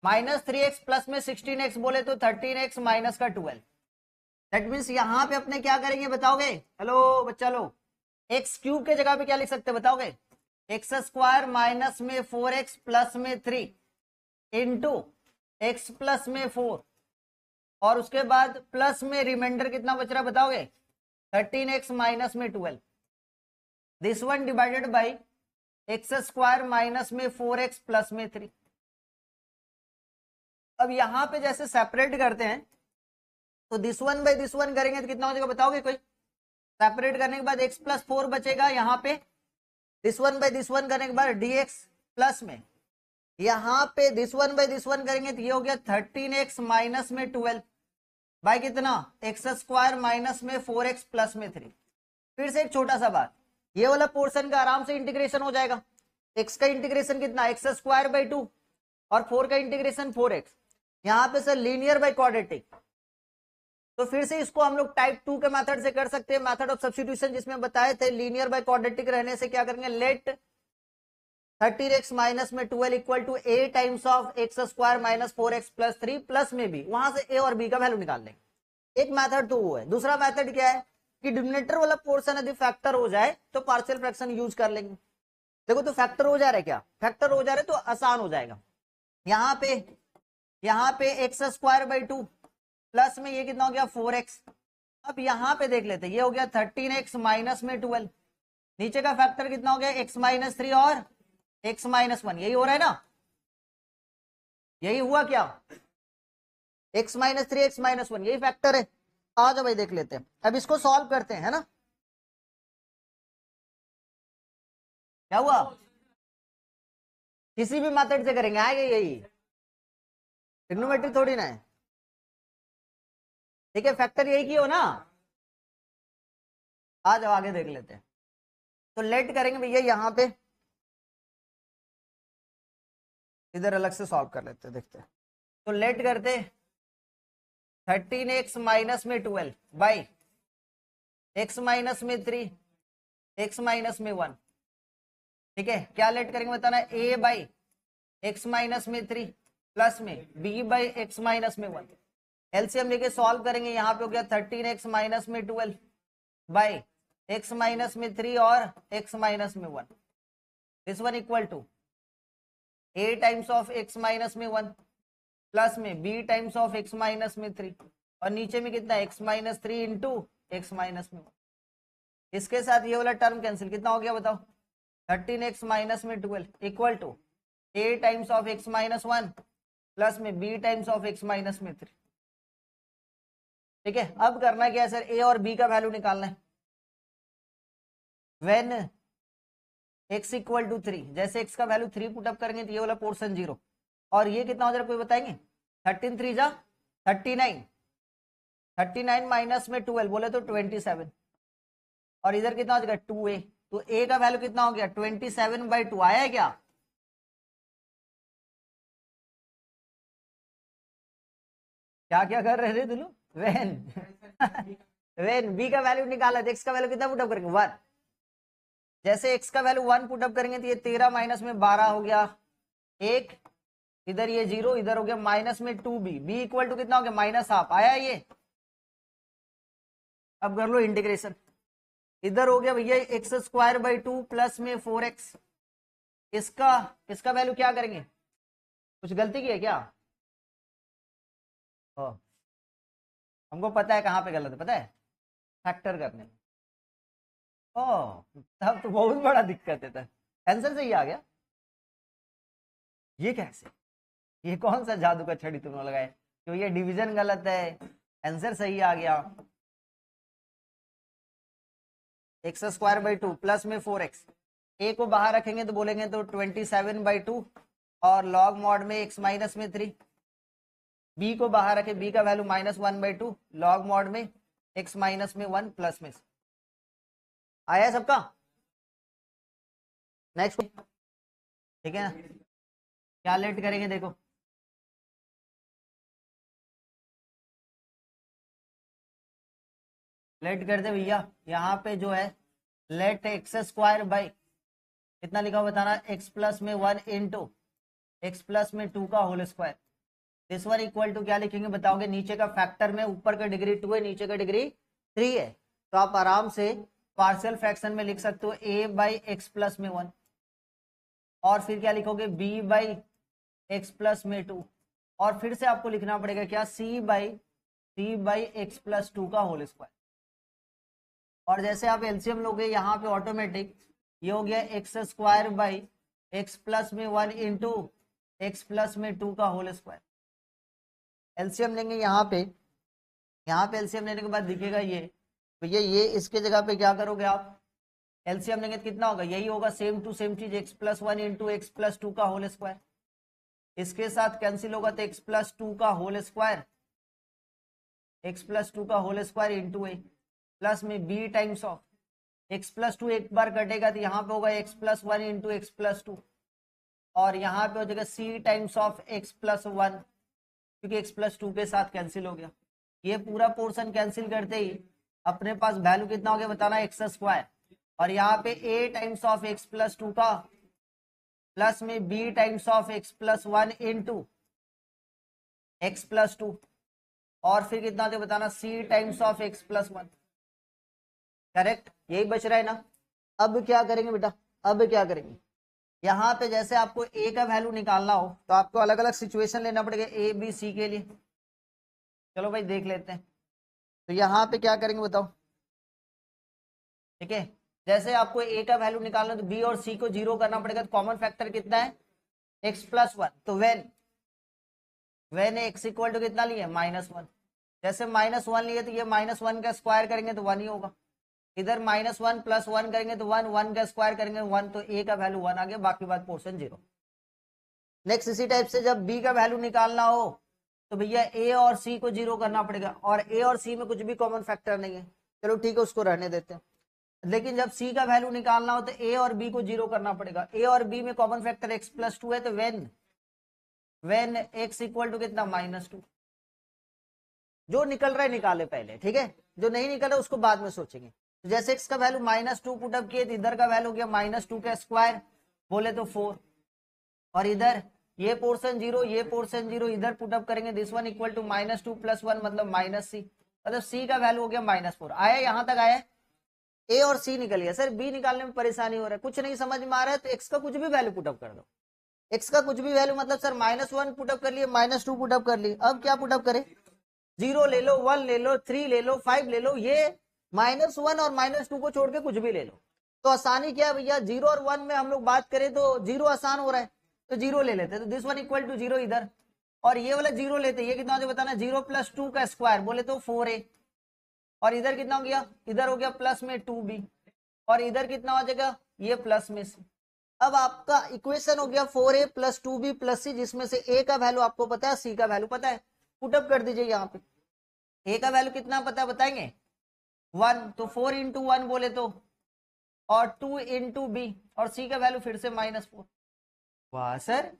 माइनस 3x प्लस में 16x बोले तो 13x माइनस का 12। दैट मीन्स यहां पे अपने क्या करेंगे बताओगे, हेलो बच्चा लोग, एक्स क्यूब के जगह पे क्या लिख सकते हैं बताओगे, एक्स स्क्वायर माइनस में 4x प्लस में 3 इंटू एक्स प्लस में 4, और उसके बाद प्लस में रिमाइंडर कितना बच रहा है बताओगे, 13x माइनस में 12, this one divided by x square minus में 4x प्लस में 3। अब यहां पे जैसे सेपरेट करते हैं तो this one by this one करेंगे तो कितना हो जाएगा बताओगे कोई, सेपरेट करने के बाद x प्लस 4 बचेगा, यहाँ पे this one by this one करने के बाद dx प्लस में, यहाँ पे this one by this one करेंगे तो ये हो गया 13x माइनस में 12 बाई कितना, एक्स स्क्वायर माइनस में 4x प्लस में 3। फिर से एक छोटा सा बात, ये वाला पोर्शन का आराम से इंटीग्रेशन हो जाएगा, x का इंटीग्रेशन कितना, एक्स स्क्वायर बाई 2 और 4 का इंटीग्रेशन 4x, यहाँ पे सर लीनियर बाई क्वाड्रेटिक, तो फिर से इसको हम लोग टाइप 2 के मेथड से कर सकते हैं, मेथड ऑफ सब्स्टिट्यूशन, जिसमें बताए थे लीनियर बाय क्वाड्रेटिक रहने से क्या करेंगे, लेट 13x माइनस में 12 equal to a times of x square minus 4x plus 3 plus में भी, वहां से a और b का वैल्यू निकाल लेंगे। एक मेथड तो वो है। दूसरा मेथड क्या है कि डिनोमिनेटर वाला पोर्शन यदि फैक्टर हो जाए तो पार्शियल फ्रैक्शन यूज कर लेंगे। देखो तो फैक्टर हो जा रहा है, क्या फैक्टर हो जा रहा है तो आसान हो जाएगा। यहाँ पे एक्स स्क्वायर बाई 2 प्लस में ये कितना हो गया 4x। अब यहाँ पे देख लेते, ये हो गया 13x माइनस में 12, नीचे का फैक्टर कितना हो गया x माइनस 3 और x माइनस 1, यही हो रहा है ना, यही हुआ क्या, x माइनस 3 x माइनस 1 यही फैक्टर है। आ जाओ भाई देख लेते हैं, अब इसको सॉल्व करते हैं, है ना। क्या हुआ, किसी भी मेथड से करेंगे आएगा यही, ट्रिग्नोमेट्री थोड़ी ना है, ठीक है, फैक्टर यही की हो ना। आ जाओ आगे देख लेते हैं, तो लेट करेंगे भैया, यहाँ पे इधर अलग से सॉल्व कर लेते हैं, देखते हैं। तो लेट करते 13x माइनस में 12 बाई x माइनस में 3 x माइनस में 1, ठीक है। क्या लेट करेंगे बताना, a बाई x माइनस में 3 प्लस में b बाई x माइनस में 1, एलसीएम लेके सॉल्व करेंगे। यहाँ पे हो गया 13x माइनस में 12 बाई x माइनस में 3 और x माइनस में 1, this one equal to a times of x minus में 1 प्लस में b times of x minus में 3, और नीचे में कितना x minus 3 into x minus में 1। इसके साथ ये वाला टर्म कैंसिल, कितना हो गया बताओ, 13x माइनस में 12 equal to a times of x minus 1 plus में b times of x minus में 3, ठीक है। अब करना क्या है सर, a और b का वैल्यू निकालना है। व्हेन x इक्वल टू 3, जैसे x का वैल्यू 3 पुट अप करेंगे तो ये वाला पोर्शन 0, और ये कितना हो जाएगा कोई बताएंगे, 13 3 जा 39, 39 माइनस में 12 बोले तो 27, और इधर कितना हो जाएगा 2a, तो a का वैल्यू कितना हो गया 27/2 आया है क्या। क्या क्या कर रहे थे दुलू, वेन वेन b का वैल्यू निकाला तो x का वैल्यू कितना पुट अप करेंगे 1, जैसे x का वैल्यू 1 पुट अप करेंगे तो ये 13 माइनस में 12 हो गया 1, इधर ये 0, इधर हो गया माइनस में 2b, b इक्वल टू कितना हो गया माइनस हाफ, आया ये। अब कर लो इंटीग्रेशन, इधर हो गया भैया एक्स स्क्वायर बाई 2 प्लस में 4x, इसका वैल्यू क्या करेंगे, कुछ गलती की है क्या, हमको पता है कहाँ पे गलत है, पता है फैक्टर करने में। तब तो बहुत बड़ा दिक्कत है, आंसर सही आ गया। ये कैसे, ये कौन सा जादू का छड़ी तुमने लगाया, तो ये डिवीजन गलत है, आंसर सही आ गया। एक्स स्क्वायर बाई 2 प्लस में 4x, a को बाहर रखेंगे तो बोलेंगे तो 27/2 और लॉग मॉड में x माइनस में 3, बी को बाहर रखे, बी का वैल्यू -1/2 लॉग मॉड में x माइनस में 1 प्लस में से। आया है सबका? नेक्स्ट, ठीक है ना? क्या लेट करेंगे देखो, लेट कर दे भैया। यहाँ पे जो है लेट एक्स स्क्वायर बाई कितना लिखा हुआ बताना, x प्लस में 1 इंटू एक्स प्लस में 2 का whole square. This one equal to क्या लिखेंगे बताओगे? नीचे का फैक्टर में ऊपर का डिग्री 2 है, नीचे का डिग्री 3 है, तो आप आराम से पार्शियल फ्रैक्शन में लिख सकते हो a बाई एक्स प्लस में 1, और फिर क्या लिखोगे b बाई एक्स प्लस में 2, और फिर से आपको लिखना पड़ेगा क्या, c बाई एक्स प्लस 2 का होल स्क्वायर। और जैसे आप एलसीएम लोगे यहाँ पे ऑटोमेटिक ये हो गया x square by X plus में 1 इंटू एक्स प्लस में 2 का होल स्क्वायर। एलसीएम लेंगे यहाँ पे एलसीएम लेने के बाद दिखेगा ये, तो ये इसके जगह पे क्या करोगे आप, एलसीएम लेंगे तो कितना होगा, यही होगा सेम टू सेम चीज, x plus 1 into x plus 2 का होल स्क्वायर। इसके साथ कैंसिल होगा तो एक्स प्लस 2 का होल स्क्वायर, एक्स प्लस 2 का whole square into a plus में B times of x plus 2 एक बार कटेगा तो यहाँ पे होगा x plus 1 into x plus 2, और यहाँ पे हो जाएगा c times of x plus 1, क्योंकि एक्स प्लस 2 के साथ कैंसिल हो गया। ये पूरा पोर्शन कैंसिल करते ही अपने पास वैल्यू कितना हो गया बताना, एक्स स्क्वायर, और यहाँ पे A times of x plus 2 का प्लस में B times of x plus 1 into x plus 2, और फिर कितना होता है बताना, C times of x plus 1। Correct, यही बच रहा है ना। अब क्या करेंगे बेटा, अब क्या करेंगे, यहाँ पे जैसे आपको a का वैल्यू निकालना हो तो आपको अलग अलग सिचुएशन लेना पड़ेगा a b c के लिए। चलो भाई देख लेते हैं, तो यहाँ पे क्या करेंगे बताओ, ठीक है। जैसे आपको a का वैल्यू निकालना है तो b और c को 0 करना पड़ेगा, तो कॉमन फैक्टर कितना है, x प्लस 1, तो वेन x इक्वल टू कितना लिए, -1। जैसे -1 लिए तो ये -1 का स्क्वायर करेंगे तो 1 ही होगा, इधर -1 प्लस 1 करेंगे तो 1, 1 का स्क्वायर करेंगे 1, तो a का वैल्यू 1 आ गया, बाकी बात पोर्शन 0। नेक्स्ट इसी टाइप से जब b का वैल्यू निकालना हो तो भैया a और c को 0 करना पड़ेगा, और a और c में कुछ भी कॉमन फैक्टर नहीं है, चलो ठीक है उसको रहने देते हैं। लेकिन जब c का वैल्यू निकालना हो तो a और b को 0 करना पड़ेगा, a और b में कॉमन फैक्टर x प्लस 2 है, तो वेन x इक्वल टू कितना, -2। जो निकल रहा है निकाले पहले, ठीक है, जो नहीं निकल रहा उसको बाद में सोचेंगे। तो जैसे x का वैल्यू -2 पुटअप किए तो इधर का वैल्यू हो गया -2 का स्क्वायर बोले तो 4, और इधर ये पोर्शन 0 ये पोर्शन 0, इधर पुटअप करेंगे this one equal to -2 plus 1 मतलब -c, मतलब c का वैल्यू हो गया -4। आया, यहाँ तक आया, a और c निकल गया। सर b निकालने में परेशानी हो रहा है, कुछ नहीं समझ में आ रहा है तो x का कुछ भी वैल्यू पुटअप कर दो, x का कुछ भी वैल्यू, मतलब सर -1 पुटअप कर लिए, -2 पुटअप कर लिए, अब क्या पुटअप करें, 0 ले लो, 1 ले लो, 3 ले लो, 5 ले लो, ये -1 और -2 को छोड़ के कुछ भी ले लो। तो आसानी क्या है भैया, 0 और 1 में हम लोग बात करें तो 0 आसान हो रहा है, तो 0 ले लेते हैं, तो दिस वन इक्वल टू 0 इधर, और ये वाला 0 लेते, ये कितना हो जाए बताना, 0 प्लस 2 का स्क्वायर बोले तो 4a, और इधर कितना हो गया, इधर हो गया प्लस में 2b, और इधर कितना हो जाएगा, ये प्लस में c। अब आपका इक्वेशन हो गया 4a plus 2b plus c, जिसमें से a का वैल्यू आपको पता है, c का वैल्यू पता है, पुटअप कर दीजिए। यहाँ पे a का वैल्यू कितना पता है बताएंगे, 1, तो 4 इंटू 1 बोले तो, और 2 इंटू बी, और सी का वैल्यू फिर से -4। वाह सर,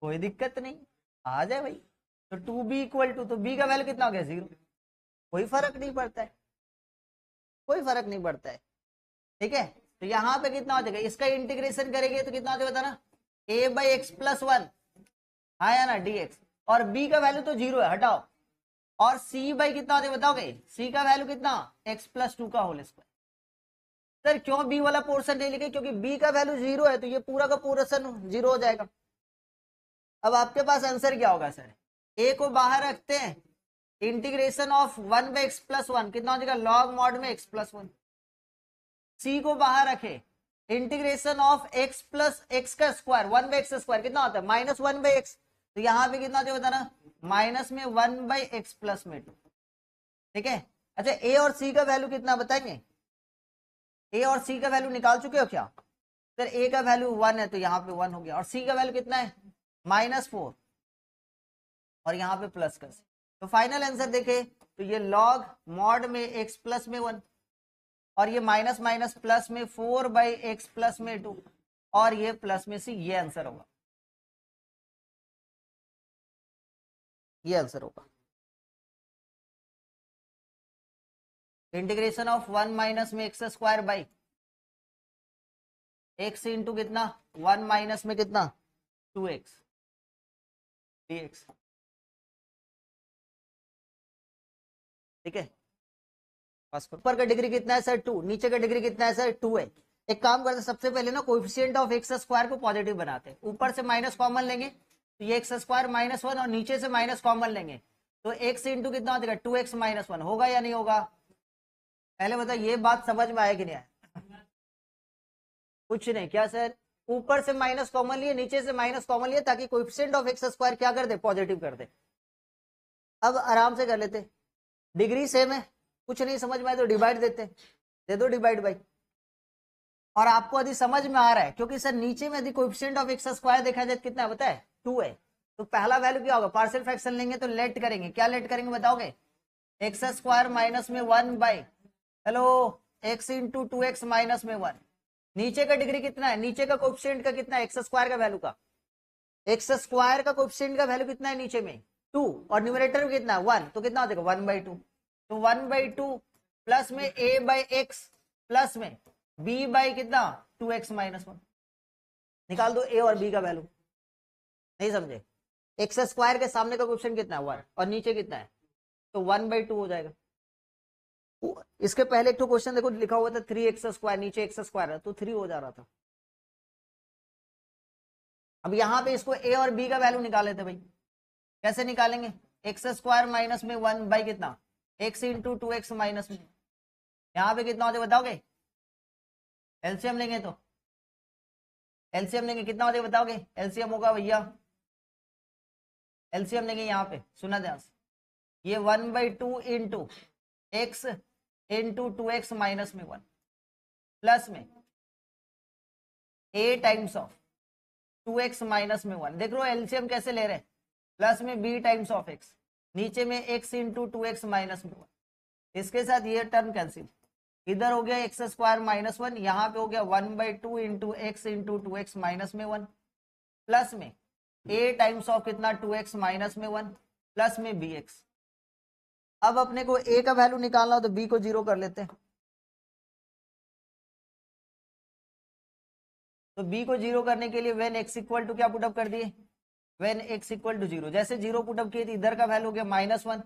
कोई दिक्कत नहीं, आ जाए भाई। तो 2b इक्वल टू, तो b का वैल्यू कितना हो गया, 0, कोई फर्क नहीं पड़ता है, कोई फर्क नहीं पड़ता है, ठीक है। तो यहाँ पे कितना हो जाएगा, इसका इंटीग्रेशन करेंगे तो कितना हो जाएगा बताना, a बाई एक्स प्लस 1 आया ना dx, और b का वैल्यू तो 0 है, हटाओ, और c बाई कितना हो जाएगा बताओगे, c का वैल्यू कितना, x प्लस 2 का होल स्क्वायर। सर क्यों b वाला पोर्शन नहीं लिखे, क्योंकि b का वैल्यू 0 है, तो ये पूरा का पोर्शन 0 हो जाएगा। अब आपके पास आंसर क्या होगा सर, a को बाहर रखते हैं, integration of 1 by X plus 1 कितना हो जाएगा, लॉग मॉड में x प्लस 1। c को बाहर रखे, integration of x plus x का स्क्वायर 1 बाई एक्स स्क्वायर कितना होता है, -1 बाई एक्स, तो यहाँ पे कितना हो जाएगा बताना, माइनस में 1 बाई एक्स प्लस में 2, ठीक है। अच्छा a और c का वैल्यू कितना बताएंगे, a और c का वैल्यू निकाल चुके हो क्या, सर a का वैल्यू 1 है तो यहाँ पे 1 हो गया, और c का वैल्यू कितना है, -4, और यहाँ पे प्लस कर, तो फाइनल आंसर देखे तो ये लॉग मॉड में x प्लस में 1 और ये माइनस माइनस प्लस में 4/x प्लस में 2 और ये प्लस में c, ये आंसर होगा, ये आंसर होगा। इंटीग्रेशन ऑफ 1 माइनस में x square by x into कितना 1 माइनस में कितना 2x dx, ठीक है। ऊपर का डिग्री कितना है सर 2, नीचे का डिग्री कितना है सर 2 है। एक काम करते सबसे पहले ना कोएफिशिएंट ऑफ एक्स स्क्वायर को पॉजिटिव बनाते हैं, ऊपर से माइनस कॉमन लेंगे तो ये एक्स स्क्वायर -1 और नीचे से माइनस कॉमन लेंगे तो x इंटू कितना हो जाएगा 2x - 1 होगा या नहीं होगा, पहले बताओ ये बात समझ में आया कि नहीं आया। कुछ नहीं, क्या सर ऊपर से माइनस कॉमन लिए नीचे से माइनस कॉमन लिए ताकि कोएफिशिएंट ऑफ एक्स स्क्वायर क्या कर दे पॉजिटिव कर दे। अब आराम से कर लेते, डिग्री सेम है, कुछ नहीं समझ में आए तो डिवाइड देते, दे दो डिवाइड बाई। और आपको यदि समझ में आ रहा है क्योंकि सर नीचे में यदि कोएफिशिएंट ऑफ एक्स स्क्वायर देखा जाए कितना है बताए 2 है, तो पहला वैल्यू क्या होगा पार्शियल फ्रैक्शन लेंगे तो लेट करेंगे, क्या लेट करेंगे बताओगे एक्स स्क्वायर माइनस में 1 bye hello x into 2x minus में 1। नीचे का डिग्री कितना है, नीचे का कोएफिशिएंट का कितना है एक्स स्क्वायर का वैल्यू का, एक्स स्क्वायर का कोएफिशिएंट का वैल्यू कितना है नीचे में 2 और न्यूमरेटर में कितना है 1, तो कितना हो जाएगा 1/2, तो 1/2 प्लस में a बाई एक्स प्लस में b बाई कितना 2x माइनस 1, निकाल दो a और b का वैल्यू, नहीं समझे, एक्स स्क्वायर के सामने का कोएफिशिएंट कितना है 1 और नीचे कितना है तो 1/2 हो जाएगा। इसके पहले एक तो क्वेश्चन देखो लिखा हुआ था 3x स्क्वायर, नीचे x स्क्वायर है तो 3 हो जा रहा था। अब यहाँ पे इसको a और b का वैल्यू निकाले थे भाई, कैसे निकालेंगे एक्स स्क्वायर माइनस में 1 बाई कितना x इंटू 2x माइनस में, यहाँ पे कितना होते बताओगे एलसीएम लेंगे तो एलसीएम लेंगे कितना होते बताओगे, एलसीएम होगा भैया, एलसीएम लेंगे यहाँ पे सुना ध्यान से, ये 1/2 into x into 2x minus में 1 प्लस में a times of 2x minus में 1, देख लो एलसीएम कैसे ले रहे हैं, प्लस में b टाइम्स ऑफ x, नीचे में x इंटू 2x माइनस में 1, इसके साथ ये टर्म कैंसिल, इधर हो गया एक्स स्क्वायर -1, यहाँ पे हो गया 1/2 into x into 2x minus में 1 प्लस में a टाइम्स ऑफ कितना 2x माइनस में 1 प्लस में bx। अब अपने को a का वैल्यू निकालना हो तो b को 0 कर लेते हैं, तो b को 0 करने के लिए व्हेन x इक्वल टू क्या पुटअप कर दिए व्हेन x इक्वल टू 0, जैसे 0 पुटअप किए तो इधर का वैल्यू हो गया -1,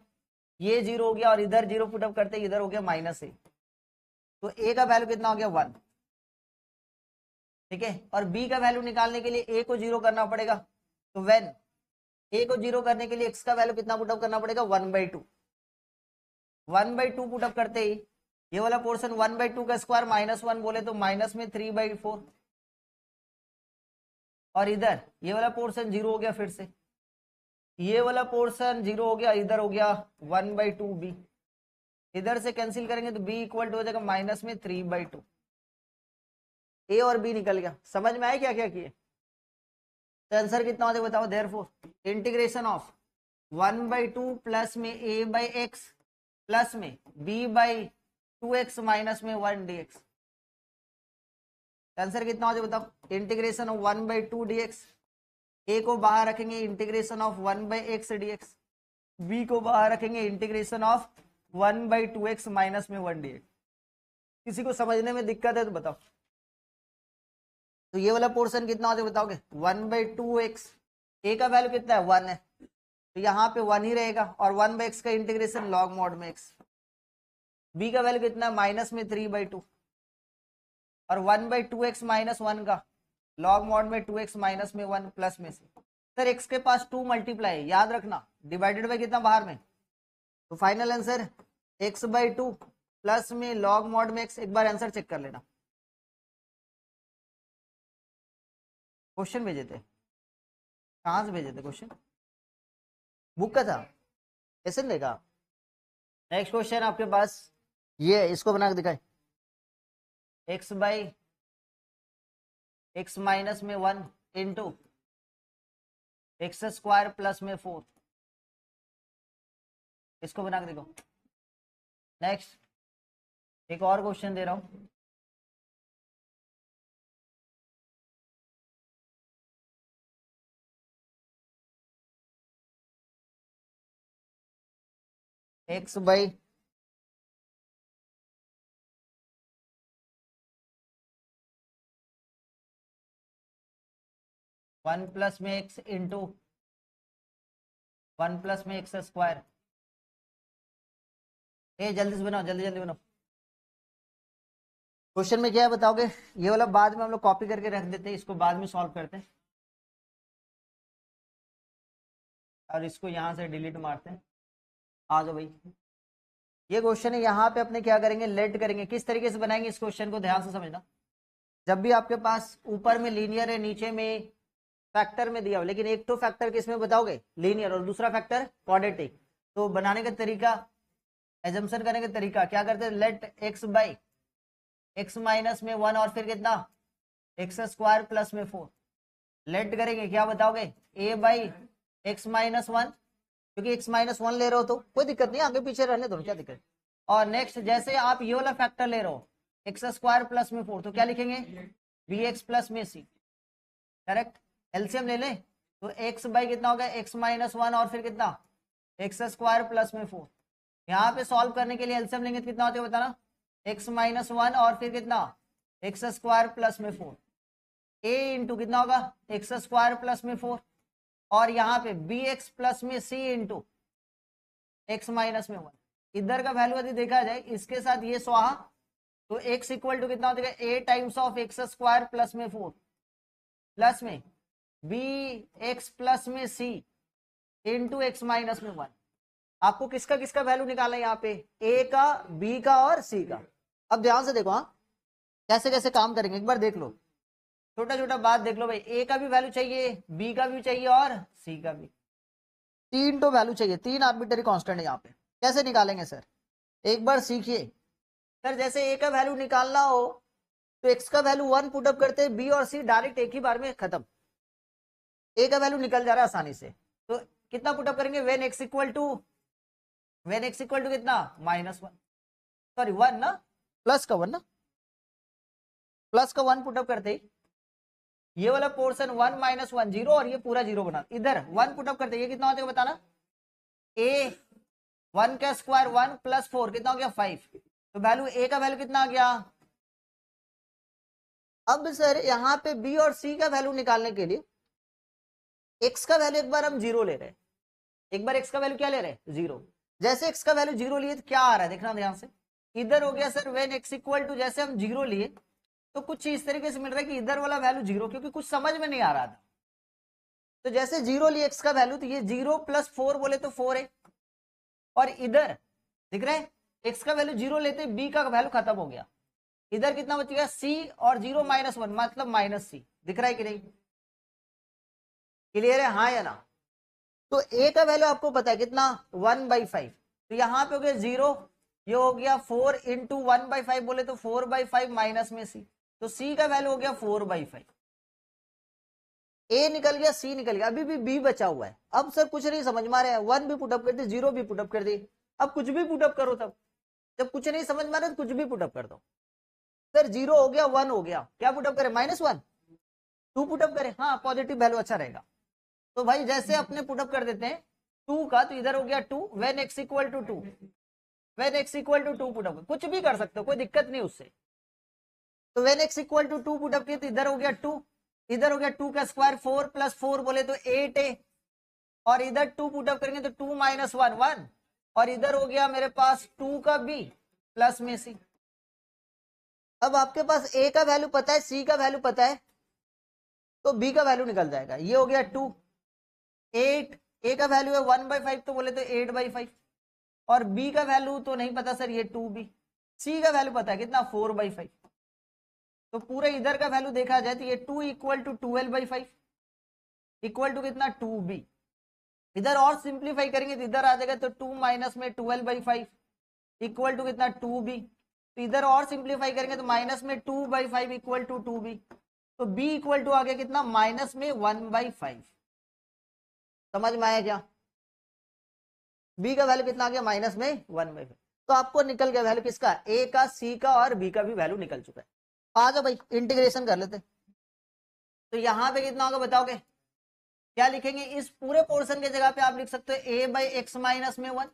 ये 0 हो गया और इधर 0 पुटअप करते इधर हो गया -a, तो a का वैल्यू कितना हो गया 1, ठीक है। और b का वैल्यू निकालने के लिए a को 0 करना पड़ेगा, तो व्हेन a को 0 करने के लिए x का वैल्यू कितना पुटअप करना पड़ेगा 1/2, 1/2 पुटअप करते ही ये वाला पोर्शन 1/2 का स्क्वायर -1 बोले तो माइनस में 3/4 और इधर ये वाला पोर्शन 0 हो गया, फिर से ये वाला पोर्शन 0 हो गया, इधर हो गया 1/2b, इधर से कैंसिल करेंगे तो b इक्वल टू हो जाएगा माइनस में 3/2, a और b निकल गया। समझ में आया क्या क्या किए, तो आंसर कितना हो जाएगा बताओ, देयरफॉर इंटीग्रेशन ऑफ 1/2 प्लस में a बाई एक्स प्लस में b बाई 2x माइनस में 1 dx, आंसर कितना हो जाएगा बताओ, इंटीग्रेशन ऑफ 1/2 dx, a को बाहर रखेंगे integration of 1/x dx, b को बाहर रखेंगे इंटीग्रेशन ऑफ 1/2x माइनस में 1 dx। किसी को समझने में दिक्कत है तो बताओ, तो ये वाला पोर्शन कितना हो जाएगा बताओगे 1/2x, a का वैल्यू कितना है 1 है तो यहाँ पे 1 ही रहेगा और 1/x का इंटीग्रेशन लॉग मॉड में x, b का वैल्यू कितना है माइनस में 3/2 और 1/2x माइनस 1 का लॉग मॉड में 2x माइनस में 1 प्लस में से, सर x के पास 2 मल्टीप्लाई है याद रखना, डिवाइडेड बाय कितना बाहर में, तो फाइनल आंसर x/2 प्लस में लॉग मॉड में x। एक बार आंसर चेक कर लेना, क्वेश्चन भेजे थे कहाँ से भेजे थे क्वेश्चन, बुक का था ऐसे देखा। नेक्स्ट क्वेश्चन आपके पास ये, इसको बना के दिखाए, x बाई x माइनस में 1 इंटू एक्स स्क्वायर प्लस में 4 इसको बना के देखो। नेक्स्ट एक और क्वेश्चन दे रहा हूं। एक्स बाई वन प्लस में एक्स इंटू वन प्लस में एक्स स्क्वायर। ए जल्दी से बनाओ, जल्दी जल्दी बनाओ। क्वेश्चन में क्या है बताओगे? ये वाला बाद में हम लोग कॉपी करके रख देते हैं, इसको बाद में सॉल्व करते हैं और इसको यहां से डिलीट मारते हैं। आ जाओ भाई, ये क्वेश्चन है, यहाँ पे अपने क्या करेंगे, लेट करेंगे। किस तरीके से बनाएंगे इस क्वेश्चन को ध्यान से समझना। जब भी आपके पास ऊपर में लीनियर है, नीचे में फैक्टर में दिया हो, लेकिन एक तो फैक्टर किसमें बताओगे, लीनियर, और दूसरा फैक्टर क्वाड्रेटिक, तो बनाने का तरीका, एजम्पशन करने का तरीका क्या करते हैं, let x by x minus में 1 और फिर कितना एक्स स्क्वायर प्लस में 4। लेट करेंगे क्या बताओगे, ए बाई एक्स माइनस 1, क्योंकि एक्स माइनस 1 ले रहे हो तो कोई दिक्कत नहीं, आगे पीछे रहने दो, क्या दिक्कत। और नेक्स्ट जैसे आप ये वाला फैक्टर ले रहे हो एक्स स्क्वायर प्लस में 4, तो क्या लिखेंगे, बी एक्स प्लस में सी। करेक्ट, एलसीएम ले लें तो एक्स बाई कितना होगा, एक्स माइनस 1 और फिर कितना एक्स स्क्वायर प्लस में 4। यहाँ पे सॉल्व करने के लिए एलसीएम लेंगे तो कितना होता है बताना, एक्स माइनस 1 और फिर कितना एक्स स्क्वायर प्लस में 4। ए इंटू कितना होगा, एक्स स्क्वायर प्लस में 4, और यहाँ पे बी एक्स प्लस में सी इंटू एक्स माइनस में 1। इधर का वैल्यू यदि देखा जाए इसके साथ ये स्वाहा, तो एक्स इक्वल टू कितना हो जाएगा, A times of x square plus में 4 प्लस में बी एक्स प्लस में सी इंटू एक्स माइनस में 1। आपको किसका किसका वैल्यू निकालना है यहाँ पे, ए का, बी का और सी का। अब ध्यान से देखो, हाँ कैसे कैसे काम करेंगे एक बार देख लो, छोटा छोटा बात देख लो भाई। ए का भी वैल्यू चाहिए, बी का भी चाहिए और सी का भी, तीन तो वैल्यू चाहिए, तीन आर्बिट्ररी कांस्टेंट है यहाँ पे। कैसे निकालेंगे सर, एक बार सीखिए सर। जैसे ए का वैल्यू निकालना हो तो एक्स का वैल्यू 1 पुटअप करते हैं, बी और सी डायरेक्ट एक ही बार में खत्म, ए का वैल्यू निकल जा रहा है आसानी से। तो कितना पुटअप करेंगे, वेन एक्स इक्वल टू कितना -1, सॉरी 1 ना, प्लस का 1 ना, प्लस का 1 पुटअप करते ही ये वाला पोर्शन 1 माइनस 1 0 और ये पूरा 0 बना, इधर 1 पुटअप करते ये कितना होता है बताना, ए 1 का स्क्वायर 1 प्लस 4 कितना हो गया 5। तो वैल्यू ए का वैल्यू कितना आ गया। अब सर यहाँ पे बी और सी का वैल्यू निकालने के लिए एक्स का वैल्यू एक बार हम 0 ले रहे हैं, एक बार एक्स का वैल्यू क्या ले रहे हैं 0। जैसे एक्स का वैल्यू 0 लिए तो क्या आ रहा है देखना ध्यान से, इधर हो गया sir when x equal to, जैसे हम 0 लिए तो कुछ इस तरीके से मिल रहा है कि इधर वाला वैल्यू 0, क्योंकि कुछ समझ में नहीं आ रहा था। तो जैसे 0 लिए एक्स का वैल्यू, तो ये 0 प्लस 4 बोले तो 4 है, और इधर दिख रहा है एक्स का वैल्यू 0 लेते बी का वैल्यू खत्म हो गया, इधर कितना बच गया सी, और 0 माइनस 1 मतलब माइनस सी। दिख रहा है कि नहीं, क्लियर है हाँ या ना। तो ए का वैल्यू आपको पता है कितना 1/5, तो यहाँ पे हो गया 0, ये हो गया 4 इंटू 1/5 बोले तो 4/5 माइनस में सी, तो सी का वैल्यू हो गया 4/5। ए निकल गया, सी निकल गया, अभी भी बी बचा हुआ है। अब सर कुछ नहीं समझ में आ रहा है, 1 भी पुटअप कर दे, 0 भी पुटअप कर दे, अब कुछ भी पुटअप करो। तब जब कुछ नहीं समझ में आ रहा है तो कुछ भी पुटअप कर दो। सर 0 हो गया, 1 हो गया, क्या पुटअप करे -1, 2 पुटअप करे, हाँ पॉजिटिव वैल्यू अच्छा रहेगा। तो भाई जैसे अपने पुटअप कर देते हैं 2 का, तो इधर हो गया 2 when x equal to 2, when x equal to 2 put up, कुछ भी कर सकते हो कोई दिक्कत नहीं उससे। तो when x equal to 2 put up किया तो इधर हो गया 2, इधर हो गया 2 का स्क्वायर 4 प्लस 4 बोले तो 8 है, और इधर 2 पुटअप करेंगे तो 2 माइनस 1 1, और इधर हो गया मेरे पास 2 का b प्लस में c। अब आपके पास a का वैल्यू पता है, c का वैल्यू पता है, तो b का वैल्यू निकल जाएगा। ये हो गया 2, 8, a का वैल्यू है 1/5 तो बोले तो 8/5, और b का वैल्यू तो नहीं पता सर, ये 2b, c का वैल्यू पता है कितना 4/5। तो पूरे इधर का वैल्यू देखा जाए तो ये 2 इक्वल टू 12/5 इक्वल टू कितना 2b। इधर और सिंप्लीफाई करेंगे तो इधर आ जाएगा, तो 2 माइनस में 12/5 इक्वल टू कितना 2b। तो इधर और सिंप्लीफाई करेंगे तो माइनस में 2/5 इक्वल टू 2b, तो b इक्वल टू आ गया कितना -1/5। समझ में आया क्या? बी का वैल्यू कितना आ गया माइनस में 1/5। तो आपको निकल गया वैल्यू किसका, ए का, सी का और बी का भी वैल्यू निकल चुका है। आ जाओ भाई इंटीग्रेशन कर लेते। तो यहाँ पे कितना होगा बताओगे, क्या लिखेंगे, इस पूरे पोर्शन के जगह पे आप लिख सकते हो ए बाई एक्स माइनस में 1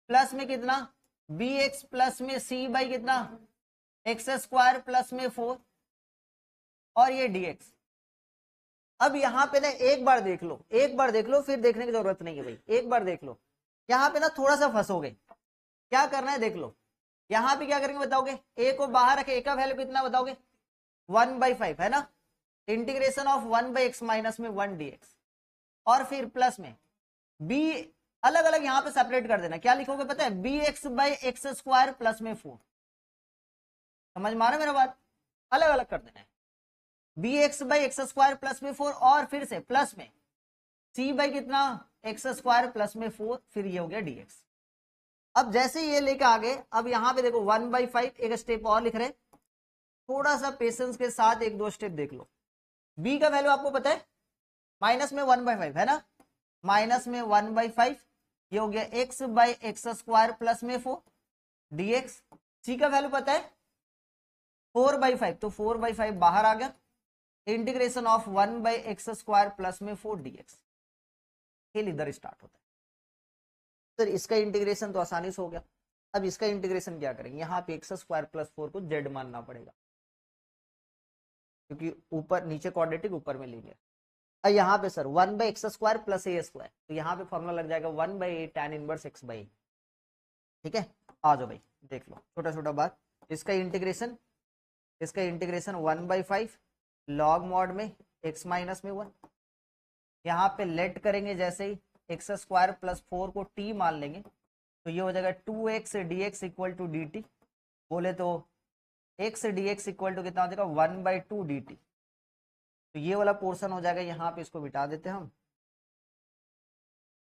प्लस में कितना बी एक्स प्लस में सी बाई कितना एक्स स्क्वायर प्लस में 4 और ये dx। अब यहाँ पे ना एक बार देख लो, एक बार देख लो, फिर देखने की जरूरत नहीं है भाई, एक बार देख लो। यहाँ पे ना थोड़ा सा फंसोगे, क्या करना है देख लो। यहाँ पे क्या करेंगे बताओगे, ए को बाहर रखे, ए का वैल्यू कितना बताओगे 1/5 है ना, इंटीग्रेशन ऑफ 1/x माइनस में 1 dx और फिर प्लस में b अलग अलग यहाँ पे सेपरेट कर देना। क्या लिखोगे पता है, bx by x square plus में 4। समझ में आ रहा है मेरा बात, अलग अलग कर देना है, bx by x square plus में 4 और फिर से प्लस में c बाई कितना एक्स स्क्वायर प्लस में 4, फिर ये हो गया dx। अब जैसे ये लेके आगे, अब यहाँ पे देखो 1/5, एक स्टेप और लिख रहे, थोड़ा सा पेशेंस के साथ एक दो स्टेप देख लो। b का वैल्यू आपको पता है माइनस में 1/5 है ना, माइनस में 1/5, ये हो गया x by x square plus में 4 dx। c का वैल्यू पता है 4/5, तो 4/5 बाहर आ गया, integration of 1/x square plus में 4 dx। खेल इधर स्टार्ट होता है। सर इसका इंटीग्रेशन तो आसानी से हो गया, अब इसका इंटीग्रेशन क्या करेंगे, यहाँ पे एक्स स्क्वायर प्लस 4 को z मानना पड़ेगा, क्योंकि ऊपर नीचे क्वाड्रेटिक ऊपर में लेंगे। और यहाँ पे sir 1/x square plus a square, तो यहाँ पे फॉर्मूला लग जाएगा 1/a tan inverse x by. ठीक है, आ जाओ भाई देख लो छोटा छोटा बात। इसका इंटीग्रेशन 1/5 लॉग मॉड में x माइनस में 1, यहाँ पे लेट करेंगे जैसे ही एक्स स्क्वायर प्लस 4 को t मान लेंगे, तो ये हो जाएगा 2x dx equal to dt, बोले तो x dx इक्वल टू कितना हो जाएगा 1/2 dt। तो ये वाला पोर्शन हो जाएगा, यहाँ पे इसको बिठा देते हैं हम,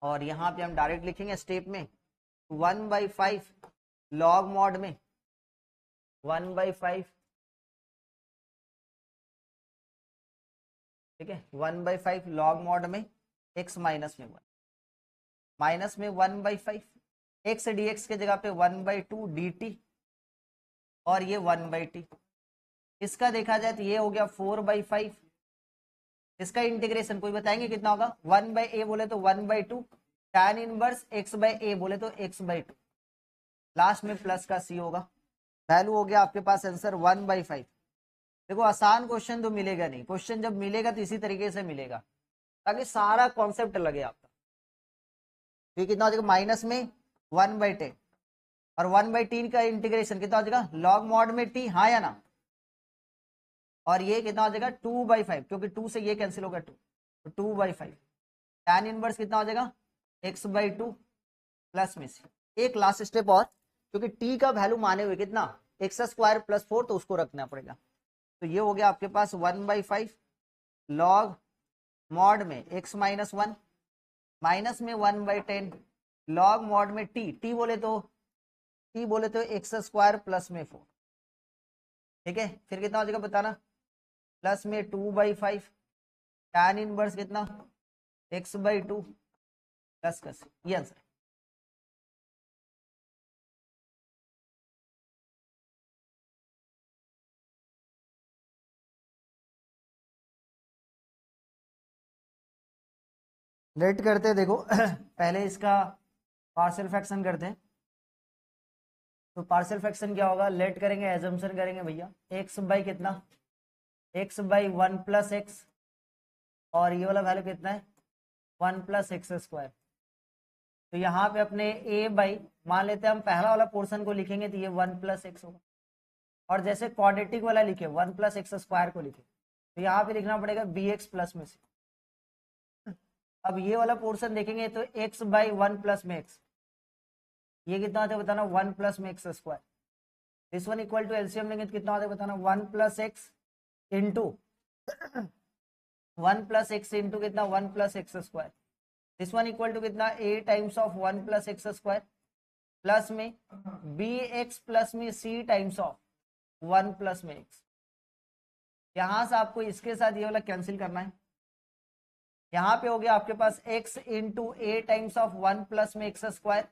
और यहाँ पे हम डायरेक्ट लिखेंगे स्टेप में 1/5 लॉग मॉड में 1/5, ठीक है 1/5 लॉग मॉड में x माइनस में 1, माइनस में 1/5 x dx के जगह पे 1/2 dt और ये 1/t। इसका देखा जाए तो ये हो गया 4/5, इसका इंटीग्रेशन कोई बताएंगे कितना होगा, 1/a बोले तो 1/2 tan इनवर्स x/a बोले तो x/2, लास्ट में प्लस का c होगा। वैल्यू हो गया आपके पास आंसर 1/5। देखो आसान क्वेश्चन तो मिलेगा नहीं, क्वेश्चन जब मिलेगा तो इसी तरीके से मिलेगा ताकि सारा कॉन्सेप्ट लगे आपका। तो कितना हो जाएगा माइनस में 1/10 और 1/3 का इंटीग्रेशन कितना हो जाएगा लॉग मॉड में t, हाँ या ना, और ये कितना हो जाएगा 2/5, क्योंकि 2 से ये कैंसिल होगा 2, तो 2/5 tan इनवर्स कितना हो जाएगा x/2 प्लस में से एक लास्ट स्टेप और, क्योंकि t का वैल्यू माने हुए कितना एक्स स्क्वायर प्लस 4, तो उसको रखना पड़ेगा। तो ये हो गया आपके पास 1/5 लॉग मॉड में x माइनस 1 माइनस में 1/10 लॉग मॉड में t बोले तो एक्स स्क्वायर प्लस में 4। ठीक है, फिर कितना हो जाएगा बताना, प्लस में 2/5 tan इनवर्स कितना x/2 प्लस का c, ये आंसर। लेट करते हैं, देखो पहले इसका पार्शियल फ्रैक्शन करते हैं। तो पार्शियल फ्रैक्शन क्या होगा, लेट करेंगे एजम्पशन करेंगे भैया x बाई कितना x/1 प्लस एक्स, और ये वाला वैल्यू कितना है 1 प्लस एक्स स्क्वायर। तो यहाँ पे अपने a बाई मान लेते हैं हम, पहला वाला पोर्शन को लिखेंगे तो ये 1 प्लस एक्स होगा, और जैसे क्वाड्रेटिक वाला लिखे 1 प्लस एक्स स्क्वायर को लिखे, तो यहाँ पे लिखना पड़ेगा bx प्लस में से। अब ये वाला पोर्शन देखेंगे तो x/1 प्लस में एक्स, ये कितना आता है बताना 1 प्लस में x square. This one equal to LCM लेंगे तो कितना आता है बताना 1 plus x into 1 plus x into कितना 1 plus x square. This one equal to कितना a times of 1 plus x square plus में bx प्लस में c टाइम्स ऑफ 1 प्लस में एक्स। यहां से आपको इसके साथ ये वाला कैंसिल करना है, यहाँ पे हो गया आपके पास x into A times of 1 plus में एक्स स्क्वायर,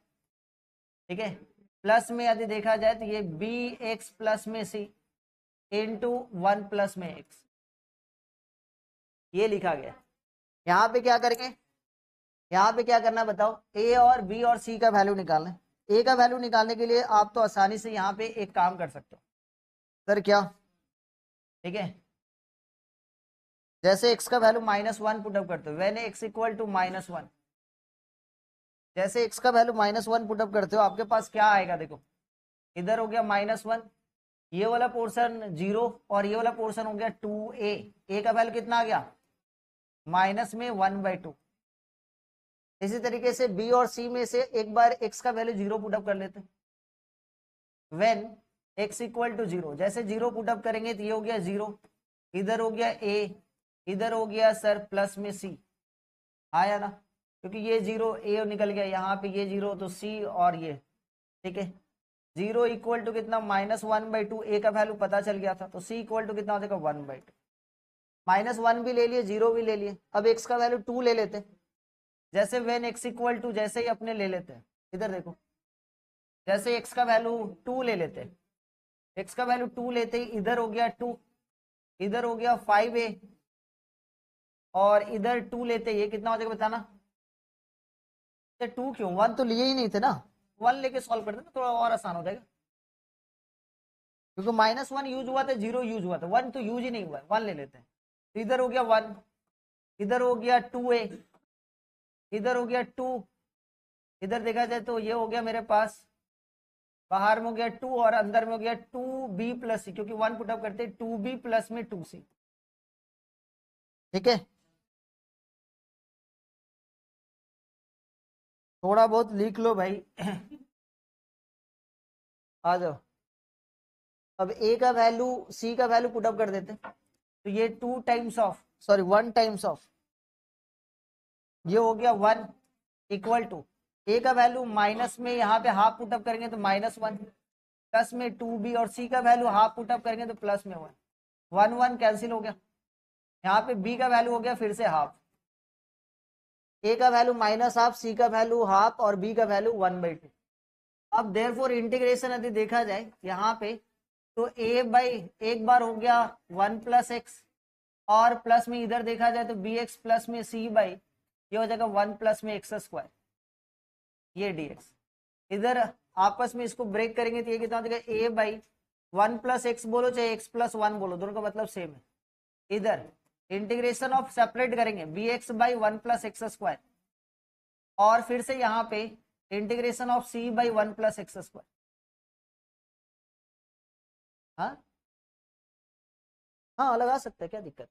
ठीक है। प्लस में यदि देखा जाए तो ये बी एक्स प्लस में सी इंटू 1 प्लस में एक्स, ये लिखा गया। यहाँ पे क्या करेंगे, यहाँ पे क्या करना बताओ, ए और बी और सी का वैल्यू निकालना है। ए का वैल्यू निकालने के लिए आप तो आसानी से यहाँ पे एक काम कर सकते हो सर, क्या, ठीक है, जैसे x का वैल्यू -1 पुटअप करते हो, व्हेन x इक्वल टू -1, जैसे x का वैल्यू -1 पुटअप करते हो आपके पास क्या आएगा, देखो इधर हो गया -1, ये वाला पोर्शन 0 और ये वाला पोर्शन हो गया 2a, a का वैल्यू कितना आ गया माइनस में 1/2। इसी तरीके से b और c में से एक बार x का वैल्यू 0 पुटअप कर लेते हैं, व्हेन x इक्वल टू 0, जैसे 0 पुटअप करेंगे तो ये हो गया 0, इधर हो गया a, इधर हो गया सर प्लस में c, आया ना, क्योंकि ये 0 a निकल गया, यहाँ पे ये 0 तो c और ये, ठीक है। 0 इक्वल टू कितना -1/2, a का वैल्यू पता चल गया था, तो c इक्वल टू कितना हो जाएगा 1/2, -1 भी ले लिए 0 भी ले लिए, अब x का वैल्यू 2 ले लेते, जैसे व्हेन x इक्वल टू, जैसे ही अपने ले लेते हैं, इधर देखो, जैसे x का वैल्यू 2 ले लेते हैं, x का वैल्यू 2 लेते ही इधर हो गया 2, इधर हो गया 5a और इधर 2 लेते, ये कितना हो जाएगा बताना, 2 क्यों, 1 तो लिए ही नहीं थे ना, 1 लेके सॉल्व कर देना, थोड़ा और आसान हो जाएगा, क्योंकि -1 यूज हुआ था, 0 यूज हुआ था, 1 तो यूज ही नहीं हुआ है, 1 ले लेते हैं। तो इधर हो गया 1, इधर हो गया 2a, इधर हो गया 2, इधर देखा जाए तो ये हो गया मेरे पास, बाहर में हो गया 2 और अंदर में हो गया 2b प्लस सी, क्योंकि 1 पुटअप करते 2b प्लस में 2c, ठीक है। थोड़ा बहुत लिख लो भाई आ जाओ। अब a का वैल्यू c का वैल्यू पुटअप कर देते, तो ये 2 times of, sorry 1 times of, ये हो गया 1 इक्वल टू, a का वैल्यू माइनस में यहाँ पे हाफ पुटअप करेंगे तो -1, प्लस में 2b और c का वैल्यू हाफ पुटअप करेंगे तो प्लस में 1, 1 कैंसिल हो गया, यहाँ पे b का वैल्यू हो गया फिर से हाफ, a का वैल्यू -हाफ, c का वैल्यू हाफ और b का वैल्यू 1/2। अब देयरफॉर इंटीग्रेशन यदि देखा जाए यहाँ पे, तो a बाई एक बार हो गया 1 प्लस एक्स, और प्लस में इधर देखा जाए तो bx प्लस में c बाई, ये हो जाएगा 1 प्लस में एक्स स्क्वायर, ये dx, इधर आपस में इसको ब्रेक करेंगे तो ये कितना हो जाएगा a बाई 1 प्लस एक्स बोलो चाहे x प्लस 1 बोलो, दोनों का मतलब सेम है। इधर इंटीग्रेशन ऑफ सेपरेट करेंगे bx by 1 plus x square, और फिर से यहाँ पे integration of c by 1 plus x square, हाँ हाँ लगा सकते हैं, क्या दिक्कत,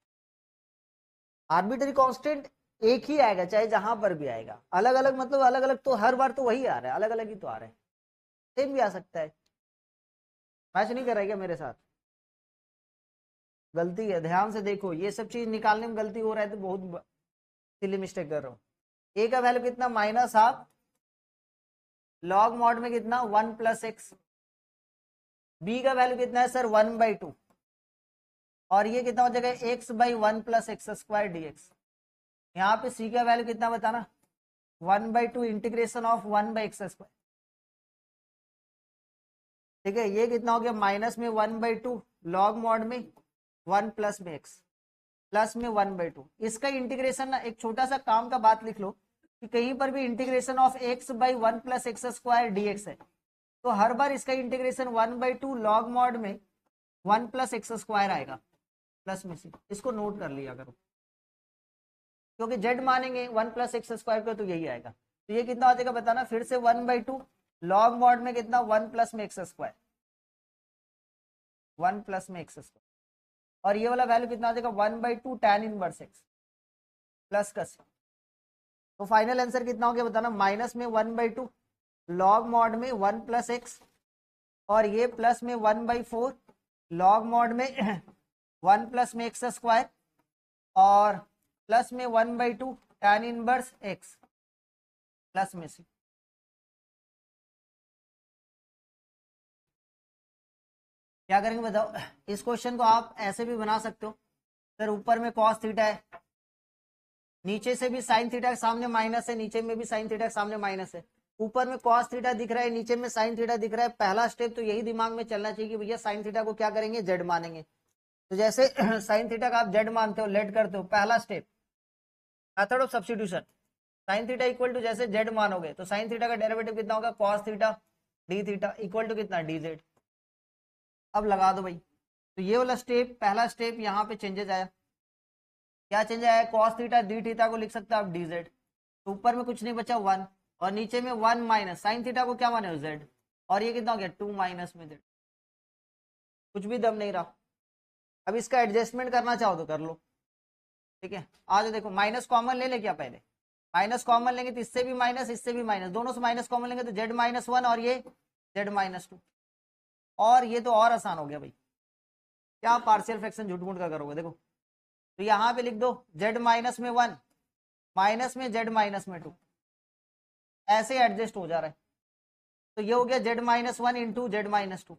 आर्बिट्री कांस्टेंट एक ही आएगा चाहे जहां पर भी आएगा, अलग अलग मतलब अलग अलग तो हर बार तो वही आ रहा है, अलग अलग ही तो आ रहा है, सेम भी आ सकता है। मैच नहीं कर रहा है क्या मेरे साथ, गलती है, ध्यान से देखो, ये सब चीज निकालने में गलती हो रहा है तो बहुत सिली मिस्टेक कर रहा हूँ। ए का वैल्यू कितना -हाफ, लॉग मॉड में कितना 1 प्लस एक्स, बी का वैल्यू कितना है सर 1/2, और ये कितना हो जाएगा x by 1 plus x square dx, यहाँ पे c का वैल्यू कितना बताना 1/2 integration of 1 by x square, ठीक है। ये कितना हो गया माइनस में 1/2 लॉग मॉड में 1 प्लस में x प्लस में 1/2, इसका इंटीग्रेशन ना, एक छोटा सा काम का बात लिख लो कि कहीं पर भी integration of x by 1 plus x square dx है, तो हर बार इसका इंटीग्रेशन 1/2 लॉग मॉड में 1 प्लस एक्स स्क्वायर आएगा प्लस में c, इसको नोट कर लिया करो, क्योंकि z मानेंगे 1 प्लस एक्स स्क्वायर का तो यही आएगा। तो ये कितना हो जाएगा बताना फिर से 1/2 लॉग मॉड में कितना 1 प्लस में एक्स स्क्वायर, 1 प्लस में एक्स स्क्वायर, और ये वाला वैल्यू कितना आ जाएगा 1/2 tan इनवर्स एक्स प्लस का c, तो फाइनल आंसर कितना हो गया बताना माइनस में 1/2 लॉग मॉड में 1 प्लस एक्स, और ये प्लस में 1/4 लॉग मॉड में 1 प्लस में एक्स स्क्वायर, और प्लस में 1/2 tan इनवर्स एक्स प्लस में c। क्या करेंगे बताओ, इस क्वेश्चन को आप ऐसे भी बना सकते हो, सर ऊपर में cos थीटा है, नीचे से भी साइन थीटा के सामने माइनस है, नीचे में भी साइन थीटा के सामने माइनस है, ऊपर में कॉस थीटा दिख रहा है, नीचे में साइन थीटा दिख रहा है। पहला स्टेप तो यही दिमाग में चलना चाहिए कि भैया साइन थीटा को क्या करेंगे, जेड मानेंगे। तो जैसे साइन थीटा का आप जेड मानते हो, लेट करते हो, पहला step method of substitution, sine theta equal to जैसे जेड मानोगे तो साइन थीटा का डेरिवेटिव कितना होगा, cos theta D theta equal to कितना, डी जेड। अब लगा दो भाई। तो ये वाला स्टेप, पहला स्टेप, यहाँ पे चेंजेस आया, क्या चेंज आया, कॉस थीटा डी थीटा को लिख सकते हो आप डी जेड, तो ऊपर में कुछ नहीं बचा 1, और नीचे में 1 माइनस साइन थीटा को क्या माने हो, जेड, और ये कितना हो गया 2 माइनस में जेड। कुछ भी दम नहीं रहा। अब इसका एडजस्टमेंट करना चाहो तो कर लो, ठीक है। आज देखो माइनस कॉमन ले ले, क्या पहले माइनस कॉमन लेंगे तो इससे भी माइनस, इससे भी माइनस, दोनों से माइनस कॉमन लेंगे तो जेड माइनस 1 और ये जेड माइनस 2, और ये तो और आसान हो गया भाई। क्या पार्शियल फ्रैक्शन झूठ मूठ का करोगे, देखो तो यहाँ पे लिख दो जेड माइनस में 1 माइनस में जेड माइनस में 2, ऐसे एडजस्ट हो जा रहा है। तो ये हो गया Z minus 1 into Z minus 2।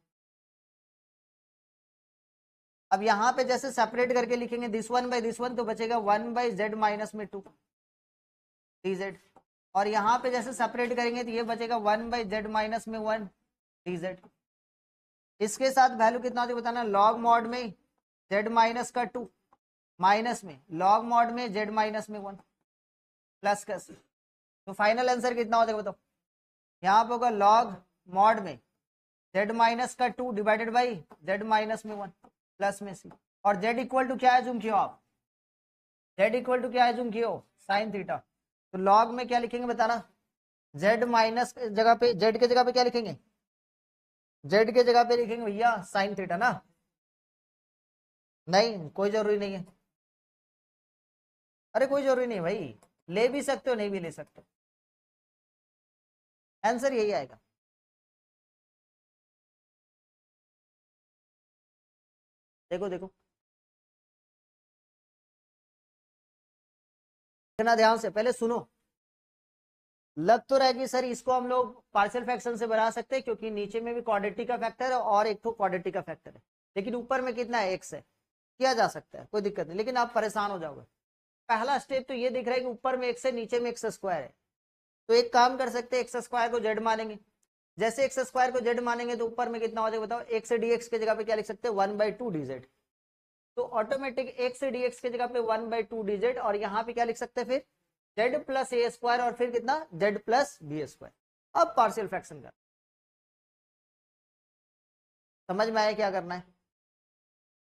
अब यहाँ पे जैसे सेपरेट करके लिखेंगे this one by this one, तो बचेगा 1 बाई जेड माइनस में 2 dz, और यहाँ पे जैसे सेपरेट करेंगे तो ये बचेगा 1 बाई जेड माइनस में 1 dz। इसके साथ वैल्यू कितना होती है बताना, लॉग मॉड में जेड माइनस का 2 माइनस में लॉग मॉड में जेड माइनस में 1 प्लस का सी। तो फाइनल आंसर कितना हो जाएगा बताओ, यहाँ पे होगा लॉग मॉड में जेड माइनस का 2 डिवाइडेड बाई जेड माइनस में 1 प्लस में सी। और जेड इक्वल टू क्या है जूम किया आप, जेड इक्वल टू क्या है जूम किया, साइन थीटा। तो लॉग में क्या लिखेंगे बताना, जेड माइनस जगह पे, जेड के जगह पे क्या लिखेंगे, जेड के जगह पे लिखेंगे भैया साइन थीटा ना, नहीं कोई जरूरी नहीं है, अरे कोई जरूरी नहीं भाई, ले भी सकते हो नहीं भी ले सकते हो, आंसर यही आएगा। देखो देखो इतना ध्यान से पहले सुनो। लग तो रहा है कि सर इसको हम लोग पार्शियल फ्रैक्शन से बना सकते हैं क्योंकि नीचे में भी क्वाड्रेटिक का फैक्टर है और एक तो क्वाड्रेटिक का फैक्टर है, लेकिन ऊपर में कितना है, एक्स है, किया जा सकता है कोई दिक्कत नहीं, लेकिन आप परेशान हो जाओगे। पहला स्टेप तो ये दिख रहा है कि ऊपर में एक्स है नीचे में एक्स स्क्वायर है, तो एक काम कर सकते हैं, एक्स स्क्वायर को जेड मानेंगे, जैसे एक्स स्क्वायर को जेड मानेंगे तो ऊपर में कितना हो जाएगा बताओ, एक्स डीएक्स के जगह पे क्या लिख सकते हैं, 1/2 dz। तो ऑटोमेटिक एक्स डीएक्स के जगह पे 1/2 dz, और यहाँ पे क्या लिख सकते हैं फिर जेड प्लस ए स्क्वायर, और फिर कितना जेड प्लस बी स्क्वायर। अब पार्शियल फ्रैक्शन कर, समझ में आया क्या करना है,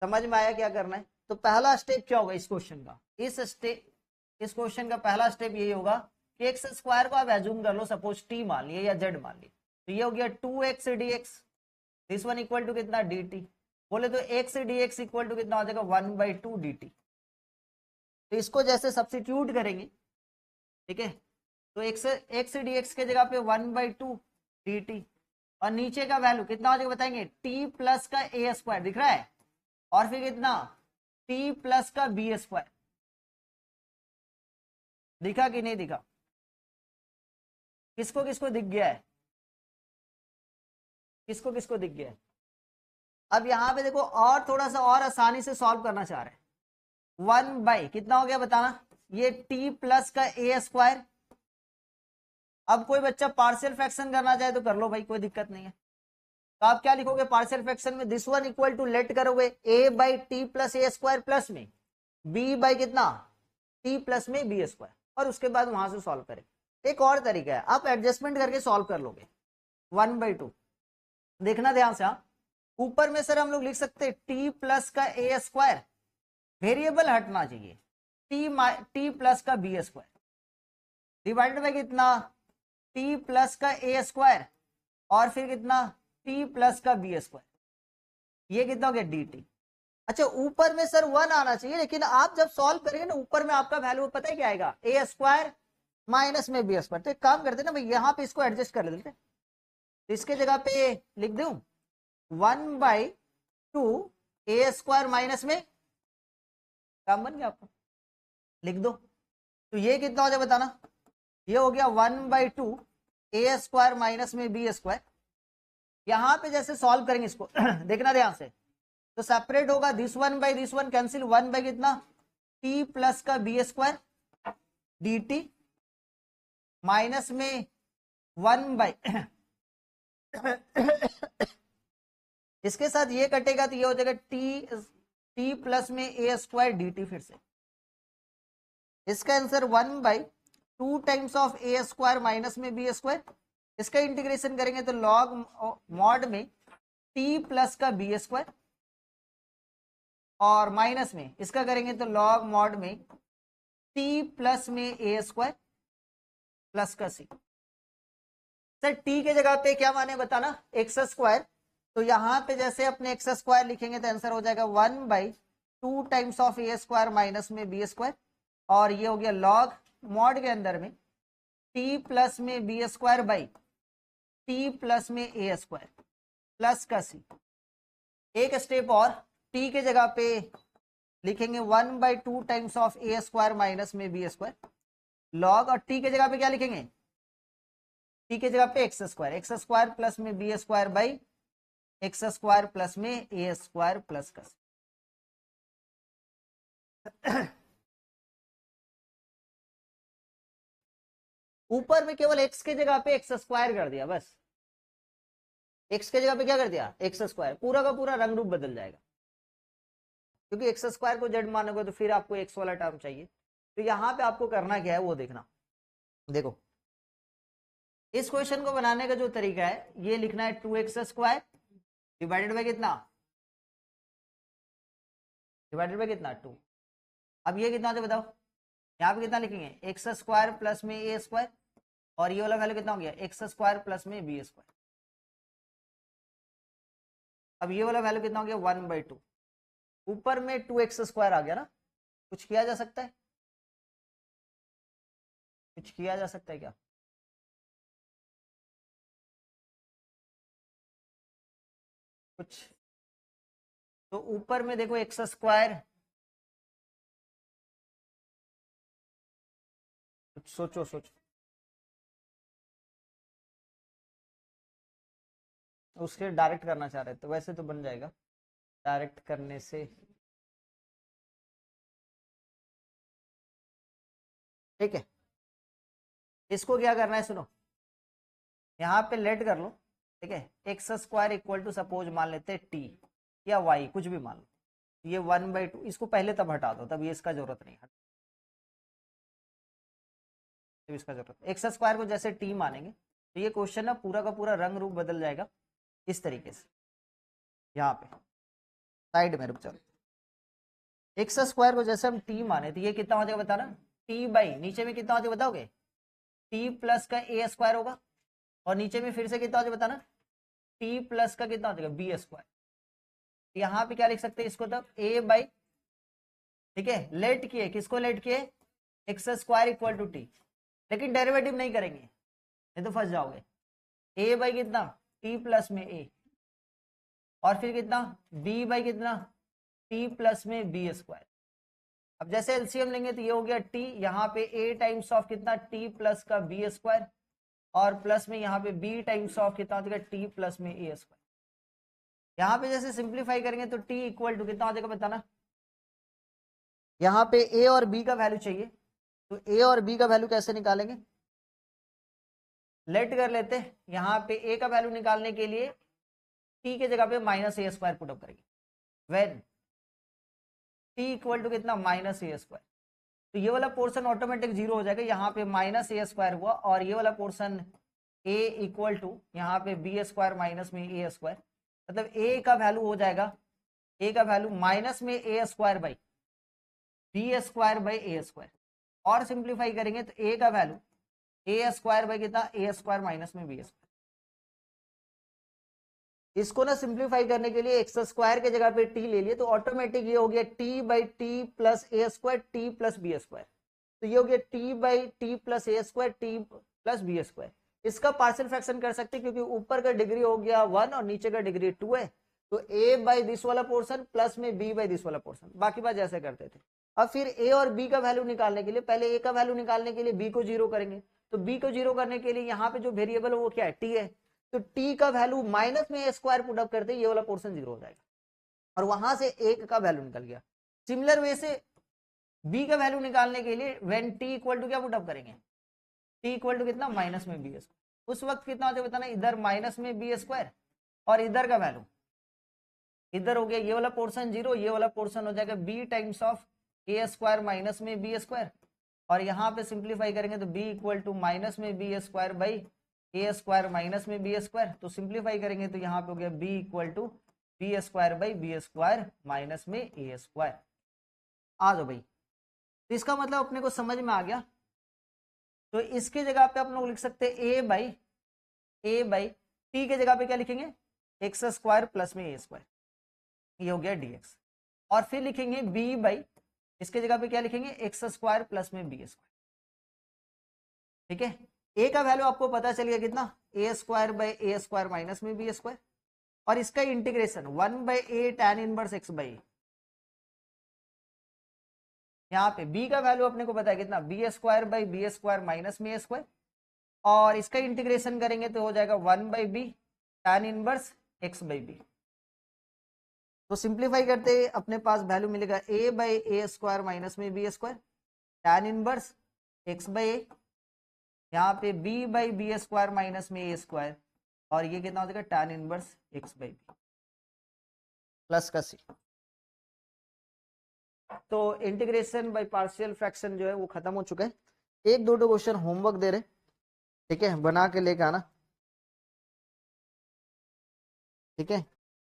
समझ में आया क्या करना है। तो पहला स्टेप क्या होगा इस क्वेश्चन का, इस क्वेश्चन का पहला स्टेप यही होगा कि एक्स स्क्वायर को आप एज्यूम कर लो, सपोज टी मान लिए या जेड मान लिए, तो ये हो गया 2x dx, this one equal to कितना dt, बोले तो x dx इक्वल टू कितना हो जाएगा 1/2 dt। तो इसको जैसे सब्स्टिट्यूट करेंगे, ठीक है, तो x dx के जगह पे 1/2 dt, और नीचे का वैल्यू कितना हो जाएगा बताएंगे, t प्लस का a स्क्वायर दिख रहा है, और फिर कितना t प्लस का b स्क्वायर, दिखा कि नहीं दिखा, किसको किसको दिख गया है, किसको किसको दिख गया है। अब यहां पे देखो और थोड़ा सा और आसानी से सॉल्व करना चाह रहे हैं, 1 बाई कितना हो गया बताना, ये t प्लस का a स्क्वायर। अब कोई बच्चा पार्शियल फ्रैक्शन करना चाहे तो कर लो भाई, कोई दिक्कत नहीं है। तो आप क्या लिखोगे पार्शियल फ्रैक्शन में, this one equal to let करोगे a by t plus a square plus में b बाई कितना t प्लस में b स्क्वायर, और उसके बाद वहां से सॉल्व करें। एक और तरीका है, आप एडजस्टमेंट करके सॉल्व कर लोगे 1/2। देखना ध्यान से, हाँ ऊपर में सर हम लोग लिख सकते हैं t प्लस का a स्क्वायर, वेरिएबल हटना चाहिए, t प्लस का b स्क्वायर डिवाइडेड बाई कितना t प्लस का a स्क्वायर, और फिर कितना t प्लस का b स्क्वायर, ये कितना हो गया dt। अच्छा ऊपर में सर 1 आना चाहिए, लेकिन आप जब सॉल्व करेंगे ना ऊपर में आपका वैल्यू पता है क्या आएगा, a स्क्वायर माइनस में b स्क्वायर। तो एक काम करते ना भाई, यहाँ पे इसको एडजस्ट कर लेते, तो इसके जगह पे लिख दूं 1/2 a स्क्वायर माइनस में, काम बन गया आपका, लिख दो। तो ये कितना हो जाए बताना, ये हो गया 1/2 a स्क्वायर माइनस में b स्क्वायर। यहां पे जैसे सॉल्व करेंगे इसको देखना ध्यान से, तो सेपरेट होगा this one by this one cancel, 1 by कितना t प्लस का b स्क्वायर dt माइनस में 1 बाई इसके साथ ये कटेगा तो ये हो जाएगा टी प्लस में ए स्क्वायर dt। फिर से इसका answer 1/2 times of a square minus में बी स्क्वायर। इसका इंटीग्रेशन करेंगे तो लॉग मॉड में टी प्लस का बी स्क्वायर और माइनस में इसका करेंगे तो लॉग मॉड में टी प्लस में ए स्क्वायर प्लस का सी। सर टी के जगह पे क्या माने बताना, एक्स स्क्वायर। तो यहां पे जैसे अपने एक्स स्क्वायर लिखेंगे तो आंसर हो जाएगा 1/2 times of a square minus में बी स्क्वायर और ये हो गया लॉग मॉड के अंदर में टी प्लस में B square by t plus में ए स्क्वायर प्लस का सी। एक स्टेप और, टी के जगह पे लिखेंगे 1/2 times of a square minus में बी स्क्वायर लॉग, और टी के जगह पे क्या लिखेंगे, टी के जगह पे एक्स स्क्वायर प्लस में B square by x square plus में ए स्क्वायर प्लस का सी। ऊपर में केवल एक्स के जगह पे एक्स स्क्वायर कर दिया, बस एक्स के जगह पे क्या कर दिया एक्स स्क्वायर, पूरा का पूरा रंग रूप बदल जाएगा क्योंकि एक्स स्क्वायर को जेड मानोगे तो फिर आपको एक्स वाला टर्म चाहिए। तो यहां पे आपको करना क्या है वो देखना। देखो इस क्वेश्चन को बनाने का जो तरीका है ये लिखना है 2x स्क्वायर डिवाइडेड बाय कितना, डिवाइडेड बाय कितना 2। अब ये कितना होता है बताओ, यहाँ पे कितना लिखेंगे एक्स स्क्वायर प्लस में ए स्क्वायर और ये वाला वैल्यू कितना हो गया एक्स स्क्वायर प्लस में बी स्क्वायर। अब ये वाला वैल्यू कितना हो गया 1/2, ऊपर में 2x स्क्वायर आ गया ना। कुछ किया जा सकता है, कुछ किया जा सकता है क्या, कुछ? तो ऊपर में देखो एक्स स्क्वायर, कुछ सोचो सोचो, उसके डायरेक्ट करना चाह रहे तो वैसे तो बन जाएगा डायरेक्ट करने से। ठीक है, इसको क्या करना है सुनो, यहाँ पे लेट कर लो। ठीक है, x square equal to suppose मान लेते हैं टी या वाई कुछ भी मान लो, ये 1/2 इसको पहले तब हटा दो, तब ये इसका जरूरत नहीं है, तब इसका जरूरत। एक्स स्क्वायर को जैसे टी मानेंगे तो ये क्वेश्चन ना पूरा का पूरा रंग रूप बदल जाएगा इस तरीके से। यहाँ पे साइड में रुक चलो, एक्स स्क्वायर को जैसे हम टी माने तो ये कितना हो जाएगा बताना, टी बाई नीचे में कितना हो जाएगा बताओगे, टी प्लस का ए स्क्वायर होगा और नीचे में फिर से कितना हो जाएगा बताना, टी प्लस का कितना हो जाएगा बी स्क्वायर। यहाँ पे क्या लिख सकते हैं इसको तब ए बाई, ठीक है लेट किए, किसको लेट किए x square equal to t, लेकिन डेरिवेटिव नहीं करेंगे नहीं तो फंस जाओगे। ए बाई कितना टी प्लस में ए और फिर कितना बी बाई कितना टी प्लस में बी स्क्वायर। अब जैसे एलसीएम लेंगे तो ये हो गया टी, यहाँ पे ए टाइम्स ऑफ कितना टी प्लस का बी स्क्वायर और प्लस में यहाँ पे बी टाइम्स ऑफ कितना हो जाएगा टी प्लस में ए स्क्वायर। यहाँ पे जैसे सिंप्लीफाई करेंगे तो टी इक्वल टू कितना हो जाएगा बताना, यहाँ पे ए और बी का वैल्यू चाहिए तो ए और बी का वैल्यू कैसे निकालेंगे, लेट कर लेते हैं। यहाँ पे ए का वैल्यू निकालने के लिए टी के जगह पे माइनस ए स्क्वायर पुट अप करेंगे, व्हेन टी इक्वल टू कितना माइनस ए स्क्वायर, तो ये वाला पोर्शन ऑटोमेटिक जीरो हो जाएगा, यहाँ पे माइनस ए स्क्वायर हुआ और ये वाला पोर्शन ए इक्वल टू यहाँ पे बी स्क्वायर माइनस में ए स्क्वायर, मतलब ए का वैल्यू हो जाएगा, ए का वैल्यू माइनस में ए square by B square by A square, और सिंप्लीफाई करेंगे तो ए का वैल्यू ए स्क्वायर बाई कितना ए स्क्वायर माइनस में बी स्क्वायर। इसको ना सिंप्लीफाई करने के लिए एक्स स्क्वायर के जगह पे टी ले लिए तो ऑटोमेटिक ये हो गया t by t plus a square t plus b square, तो ये हो गया t by t plus a square t plus b square. इसका पार्शियल फ्रैक्शन कर सकते क्योंकि ऊपर का डिग्री हो गया 1 और नीचे का डिग्री 2 है, तो ए बाई दिस वाला पोर्शन प्लस में बी बाई दिस वाला पोर्शन, बाकी बात जैसे करते थे। अब फिर ए और बी का वैल्यू निकालने के लिए पहले ए का वैल्यू निकालने के लिए बी को जीरो करेंगे, तो बी को जीरो करने के लिए यहाँ पे जो वेरिएबल है वो क्या है टी है, तो टी का वैल्यू माइनस में ए स्क्वायर पुट अप करते ये वाला पोर्शन जीरो हो जाएगा और वहां से एक का वैल्यू निकल गया। सिमिलर वे से बी का वैल्यू निकालने के लिए व्हेन टी इक्वल टू क्या पुटअप करेंगे, टी इक्वल टू कितना माइनस में बी स्क्वायर। उस वक्त कितना हो जाए बताना, इधर माइनस में बी स्क्वायर और इधर का वैल्यू, इधर हो गया ये वाला पोर्शन 0, ये वाला पोर्शन हो जाएगा b times of a square minus में बी स्क्वायर, और यहाँ पे सिंप्लीफाई करेंगे तो बी इक्वल टू माइनस में B square by A square minus में बी स्क्वायर। तो सिंप्लीफाई करेंगे तो यहाँ पे हो गया b equal to b square by B square minus में ए स्क्वायर। आ जाओ भाई, तो इसका मतलब अपने को समझ में आ गया। तो इसके जगह पे आप लोग लिख सकते हैं ए बाई टी के जगह पे क्या लिखेंगे, एक्स स्क्वायर प्लस में ए स्क्वायर, ये हो गया dx। और फिर लिखेंगे b बाई, इसके जगह पे क्या लिखेंगे, एक्स स्क्वायर प्लस में बी स्क्वायर। ठीक है, a का वैल्यू आपको पता चल गया कितना, A square by A square minus में बी स्क्वायर, और इसका integration 1 by A tan inverse X by. यहाँ पे b का वैल्यू अपने को पता है कितना, b square by B square minus में ए स्क्वायर, और इसका इंटीग्रेशन करेंगे तो हो जाएगा 1 by B tan inverse X by B. तो सिंप्लीफाई करते अपने पास वैल्यू मिलेगा a by A square minus में B square tan inverse X by A, यहाँ पे b by B square minus में ए स्क्वायर, और ये कितना हो जाएगा tan inverse X by B plus का सी। तो इंटीग्रेशन बाय पार्शियल फ्रैक्शन जो है वो खत्म हो चुका है। एक दो क्वेश्चन होमवर्क दे रहे, ठीक है, बना के लेके आना। ठीक है,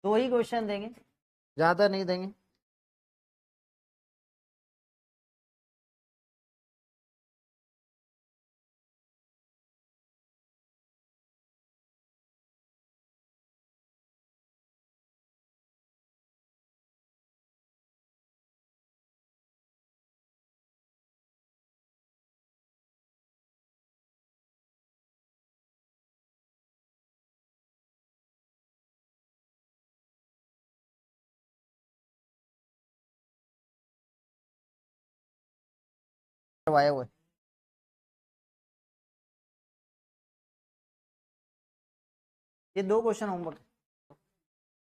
दो ही क्वेश्चन देंगे, ज्यादा नहीं देंगे। करवाया हुआ है, ये दो क्वेश्चन होमवर्क।